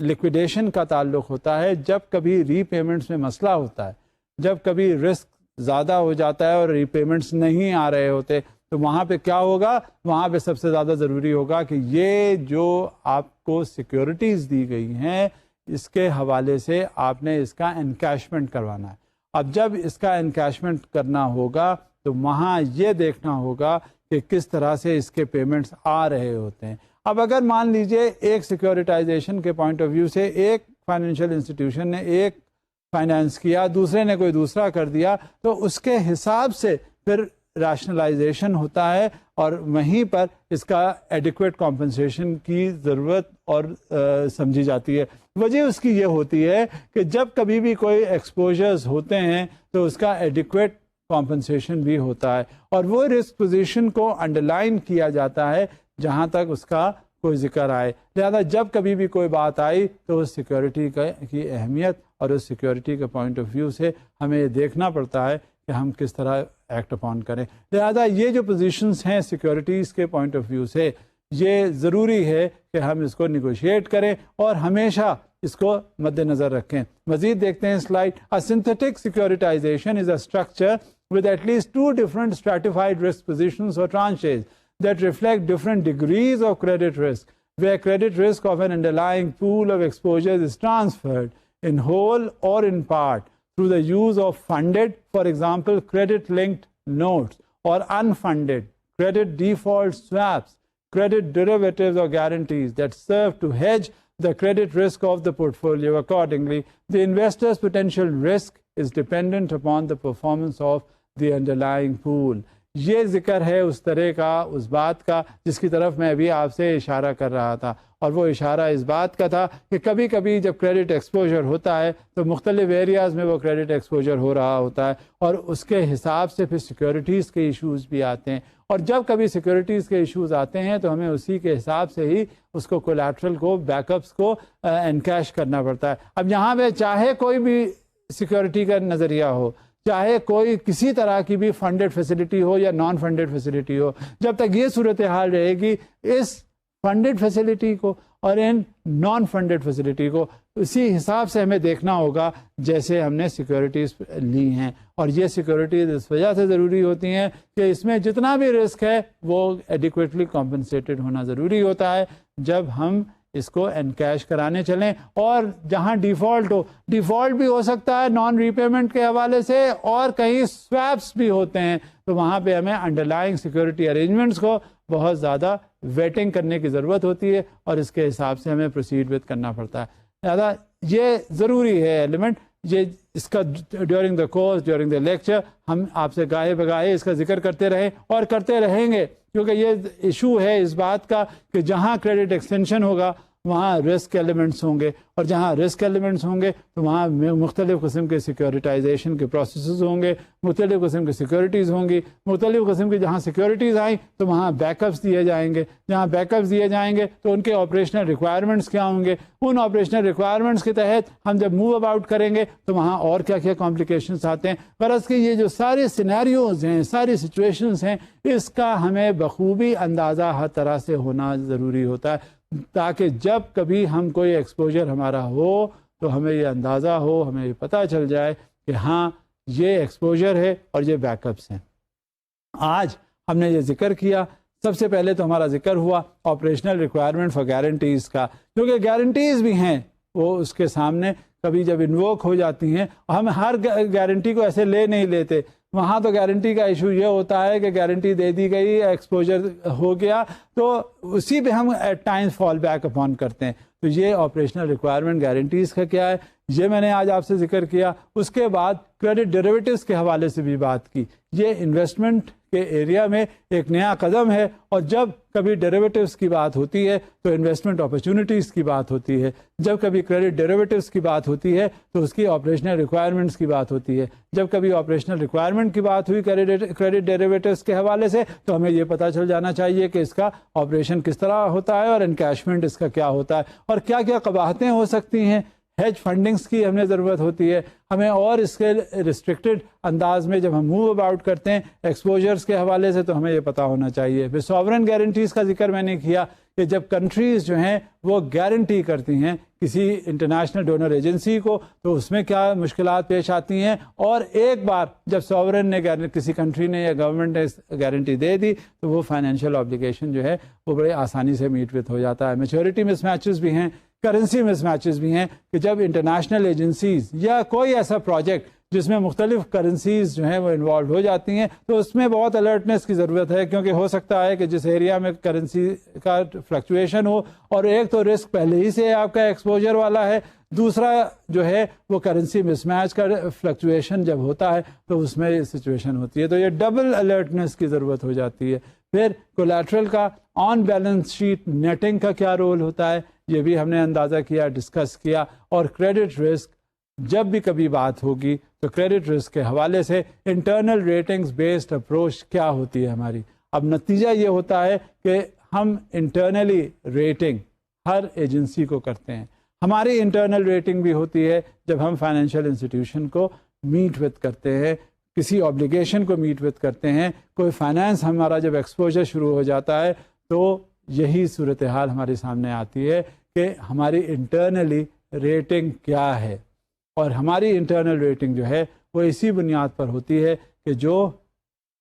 لکویڈیشن کا تعلق ہوتا ہے, جب کبھی ری پیمنٹس میں مسئلہ ہوتا ہے, جب کبھی رسک زیادہ ہو جاتا ہے اور ری پیمنٹس نہیں آ رہے ہوتے, تو وہاں پہ کیا ہوگا, وہاں پہ سب سے زیادہ ضروری ہوگا کہ یہ جو آپ کو سیکیورٹیز دی گئی ہیں اس کے حوالے سے آپ نے اس کا انکیشمنٹ کروانا ہے. اب جب اس کا انکیشمنٹ کرنا ہوگا تو وہاں یہ دیکھنا ہوگا کہ کس طرح سے اس کے پیمنٹس آ رہے ہوتے ہیں. اب اگر مان لیجئے ایک سیکیورٹائزیشن کے پوائنٹ آف ویو سے ایک فائنینشیل انسٹیٹیوشن نے ایک فائنانس کیا, دوسرے نے کوئی دوسرا کر دیا, تو اس کے حساب سے پھر ریشنلائزیشن ہوتا ہے اور وہیں پر اس کا ایڈیکویٹ کمپنسیشن کی ضرورت اور سمجھی جاتی ہے. وجہ اس کی یہ ہوتی ہے کہ جب کبھی بھی کوئی ایکسپوجرز ہوتے ہیں تو اس کا ایڈیکویٹ کمپنسیشن بھی ہوتا ہے, اور وہ رسک پوزیشن کو انڈرلائن کیا جاتا ہے جہاں تک اس کا کوئی ذکر آئے. لہذا جب کبھی بھی کوئی بات آئی تو اس سیکیورٹی کی اہمیت اور اس سیکیورٹی کے پوائنٹ آف ویو سے ہمیں یہ دیکھنا پڑتا ہے کہ ہم کس طرح ایکٹ اپون کریں. لہذا یہ جو پوزیشنز ہیں سیکیورٹیز کے پوائنٹ آف ویو سے, یہ ضروری ہے کہ ہم اس کو نیگوشیٹ کریں اور ہمیشہ اس کو مد نظر رکھیں. مزید دیکھتے ہیں slide. A synthetic securitization is a structure with at least two different stratified risk positions or tranches that reflect different degrees of credit risk, where credit risk of an underlying pool of exposures is transferred in whole or in part through the use of funded, for example, credit-linked notes, or unfunded credit default swaps, credit derivatives or guarantees that serve to hedge the credit risk of the portfolio. Accordingly, the investor's potential risk is dependent upon the performance of the underlying pool. یہ ذکر ہے اس طرح کا, اس بات کا جس کی طرف میں ابھی آپ سے اشارہ کر رہا تھا, اور وہ اشارہ اس بات کا تھا کہ کبھی کبھی جب کریڈٹ ایکسپوجر ہوتا ہے تو مختلف ایریاز میں وہ کریڈٹ ایکسپوجر ہو رہا ہوتا ہے, اور اس کے حساب سے پھر سیکیورٹیز کے ایشوز بھی آتے ہیں, اور جب کبھی سیکیورٹیز کے ایشوز آتے ہیں تو ہمیں اسی کے حساب سے ہی اس کو کولیٹرل کو, بیک اپس کو انکیش کرنا پڑتا ہے. اب یہاں پہ چاہے کوئی بھی سیکیورٹی کا نظریہ ہو, چاہے کوئی کسی طرح کی بھی فنڈڈ فیسلٹی ہو یا نان فنڈڈ فیسلٹی ہو, جب تک یہ صورتحال رہے گی اس فنڈڈ فیسلٹی کو اور ان نان فنڈڈ فیسلٹی کو اسی حساب سے ہمیں دیکھنا ہوگا جیسے ہم نے سیکیورٹیز لی ہیں. اور یہ سیکیورٹیز اس وجہ سے ضروری ہوتی ہیں کہ اس میں جتنا بھی رسک ہے وہ ایڈیکویٹلی کمپنسیٹڈ ہونا ضروری ہوتا ہے جب ہم اس کو انکیش کرانے چلیں. اور جہاں ڈیفالٹ ہو, ڈیفالٹ بھی ہو سکتا ہے نان ری پیمنٹ کے حوالے سے, اور کہیں سویپس بھی ہوتے ہیں, تو وہاں پہ ہمیں انڈرلائنگ سیکیورٹی ارینجمنٹس کو بہت زیادہ ویٹنگ کرنے کی ضرورت ہوتی ہے, اور اس کے حساب سے ہمیں پروسیڈ وتھ کرنا پڑتا ہے. لہٰذا یہ ضروری ہے ایلیمنٹ یہ اس کا during the course during the lecture ہم آپ سے گاہے بگاہے اس کا ذکر کرتے رہیں اور کرتے رہیں گے، کیونکہ یہ ایشو ہے اس بات کا کہ جہاں کریڈٹ ایکسٹینشن ہوگا وہاں رسک ایلیمنٹس ہوں گے، اور جہاں رسک ایلیمنٹس ہوں گے تو وہاں مختلف قسم کے سیکیورٹائزیشن کے پروسیسز ہوں گے، مختلف قسم کی سیکیورٹیز ہوں گی، مختلف قسم کی جہاں سیکیورٹیز آئیں تو وہاں بیک اپس دیے جائیں گے، جہاں بیک اپس دیے جائیں گے تو ان کے آپریشنل ریکوائرمنٹس کیا ہوں گے، ان آپریشنل ریکوائرمنٹس کے تحت ہم جب موو اباؤٹ کریں گے تو وہاں اور کیا کیا کمپلیکیشنس آتے ہیں۔ غرض کہ یہ جو سارے سینیریوز ہیں، ساری سچویشنز ہیں، اس کا ہمیں بخوبی اندازہ ہر طرح سے ہونا ضروری ہوتا ہے، تاکہ جب کبھی ہم کوئی ایکسپوجر ہمارا ہو تو ہمیں یہ اندازہ ہو، ہمیں یہ پتہ چل جائے کہ ہاں یہ ایکسپوجر ہے اور یہ بیک اپس ہیں۔ آج ہم نے یہ ذکر کیا، سب سے پہلے تو ہمارا ذکر ہوا آپریشنل ریکوائرمنٹ فار گارنٹیز کا، کیونکہ گارنٹیز بھی ہیں وہ اس کے سامنے کبھی جب انووک ہو جاتی ہیں، ہم ہر گارنٹی کو ایسے لے نہیں لیتے، وہاں تو گارنٹی کا ایشو یہ ہوتا ہے کہ گارنٹی دے دی گئی، ایکسپوجر ہو گیا تو اسی پہ ہم at times fall back upon کرتے ہیں۔ تو یہ آپریشنل ریکوائرمنٹ گارنٹیز کا کیا ہے، یہ میں نے آج آپ سے ذکر کیا۔ اس کے بعد کریڈٹ ڈیریویٹوز کے حوالے سے بھی بات کی، یہ انویسٹمنٹ کے ایریا میں ایک نیا قدم ہے، اور جب کبھی ڈیریویٹوز کی بات ہوتی ہے تو انویسٹمنٹ اپرچونٹیز کی بات ہوتی ہے، جب کبھی کریڈٹ ڈیریویٹوز کی بات ہوتی ہے تو اس کی آپریشنل ریکوائرمنٹس کی بات ہوتی ہے، جب کبھی آپریشنل ریکوائرمنٹ کی بات ہوئی کریڈٹ ڈیریویٹوز کے حوالے سے تو ہمیں یہ پتہ چل جانا چاہیے کہ اس کا آپریشن کس طرح ہوتا ہے اور انکیشمنٹ اس کا کیا ہوتا ہے، اور کیا کیا قباحتیں ہو سکتی ہیں۔ ہیج فنڈنگس کی ہمیں ضرورت ہوتی ہے ہمیں، اور اس کے ریسٹرکٹڈ انداز میں جب ہم موو اباؤٹ کرتے ہیں ایکسپوجرز کے حوالے سے تو ہمیں یہ پتہ ہونا چاہیے۔ پھر سوورن گارنٹیز کا ذکر میں نے کیا کہ جب کنٹریز جو ہیں وہ گارنٹی کرتی ہیں کسی انٹرنیشنل ڈونر ایجنسی کو تو اس میں کیا مشکلات پیش آتی ہیں، اور ایک بار جب سوورن نے کسی کنٹری نے یا گورنمنٹ نے گارنٹی دے دی تو وہ فائنینشیل آبلیگیشن جو ہے وہ بڑے آسانی سے میٹ وتھ ہو جاتا ہے۔ میچورٹی مس میچز بھی ہیں، کرنسی مس میچز بھی ہیں کہ جب انٹرنیشنل ایجنسیز یا کوئی ایسا پروجیکٹ جس میں مختلف کرنسیز جو ہیں وہ انوالو ہو جاتی ہیں تو اس میں بہت الرٹنس کی ضرورت ہے، کیونکہ ہو سکتا ہے کہ جس ایریا میں کرنسی کا فلکچویشن ہو، اور ایک تو رسک پہلے ہی سے آپ کا ایکسپوجر والا ہے، دوسرا جو ہے وہ کرنسی مس میچ کا فلکچویشن جب ہوتا ہے تو اس میں یہ سچویشن ہوتی ہے، تو یہ ڈبل الرٹنس کی ضرورت ہو جاتی ہے۔ پھر کولیٹرل کا آن بیلنس شیٹ نیٹنگ کا کیا رول ہوتا ہے یہ بھی ہم نے اندازہ کیا، ڈسکس کیا، اور کریڈٹ رسک جب بھی کبھی بات ہوگی تو کریڈٹ رسک کے حوالے سے انٹرنل ریٹنگز بیسڈ اپروچ کیا ہوتی ہے ہماری۔ اب نتیجہ یہ ہوتا ہے کہ ہم انٹرنلی ریٹنگ ہر ایجنسی کو کرتے ہیں، ہماری انٹرنل ریٹنگ بھی ہوتی ہے جب ہم فائنینشیل انسٹیٹیوشن کو میٹ وتھ کرتے ہیں، کسی آبلیگیشن کو میٹ وتھ کرتے ہیں، کوئی فائنانس ہمارا جب ایکسپوجر شروع ہو جاتا ہے تو یہی صورتحال ہمارے سامنے آتی ہے کہ ہماری انٹرنلی ریٹنگ کیا ہے، اور ہماری انٹرنل ریٹنگ جو ہے وہ اسی بنیاد پر ہوتی ہے کہ جو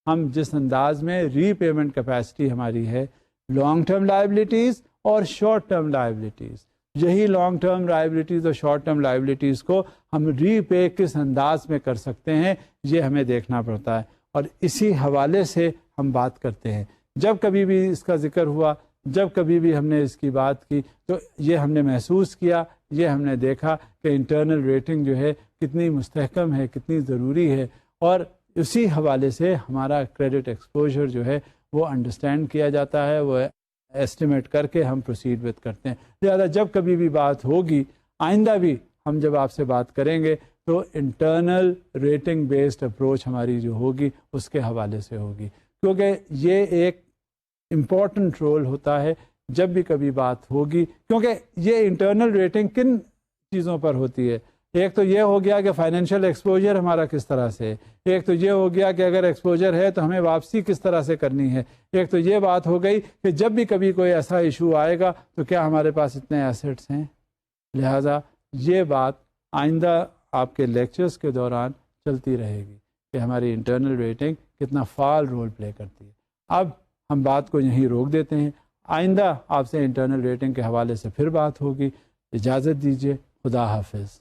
ہم جس انداز میں ری پیمنٹ کیپیسٹی ہماری ہے، لانگ ٹرم لائبلٹیز اور شارٹ ٹرم لائبلٹیز، یہی لانگ ٹرم لائبلٹیز اور شارٹ ٹرم لائبلٹیز کو ہم ری پے کس انداز میں کر سکتے ہیں یہ ہمیں دیکھنا پڑتا ہے، اور اسی حوالے سے ہم بات کرتے ہیں۔ جب کبھی بھی اس کا ذکر ہوا، جب کبھی بھی ہم نے اس کی بات کی تو یہ ہم نے محسوس کیا، یہ ہم نے دیکھا کہ انٹرنل ریٹنگ جو ہے کتنی مستحکم ہے، کتنی ضروری ہے، اور اسی حوالے سے ہمارا کریڈٹ ایکسپوجر جو ہے وہ انڈرسٹینڈ کیا جاتا ہے، وہ ایسٹیمیٹ کر کے ہم پروسیڈ وتھ کرتے ہیں۔ لہٰذا جب کبھی بھی بات ہوگی، آئندہ بھی ہم جب آپ سے بات کریں گے تو انٹرنل ریٹنگ بیسڈ اپروچ ہماری جو ہوگی اس کے حوالے سے ہوگی، کیونکہ یہ ایک امپورٹنٹ رول ہوتا ہے جب بھی کبھی بات ہوگی، کیونکہ یہ انٹرنل ریٹنگ کن چیزوں پر ہوتی ہے۔ ایک تو یہ ہو گیا کہ فائنینشیل ایکسپوجر ہمارا کس طرح سے ہے، ایک تو یہ ہو گیا کہ اگر ایکسپوجر ہے تو ہمیں واپسی کس طرح سے کرنی ہے، ایک تو یہ بات ہو گئی کہ جب بھی کبھی کوئی ایسا ایشو آئے گا تو کیا ہمارے پاس اتنے ایسٹس ہیں۔ لہٰذا یہ بات آئندہ آپ کے لیکچرز کے دوران چلتی رہے گی کہ ہماری انٹرنل ریٹنگ کتنا فعال رول پلے کرتی ہے۔ اب ہم بات کو یہیں روک دیتے ہیں، آئندہ آپ سے انٹرنل ریٹنگ کے حوالے سے پھر بات ہوگی۔ اجازت دیجیے، خدا حافظ۔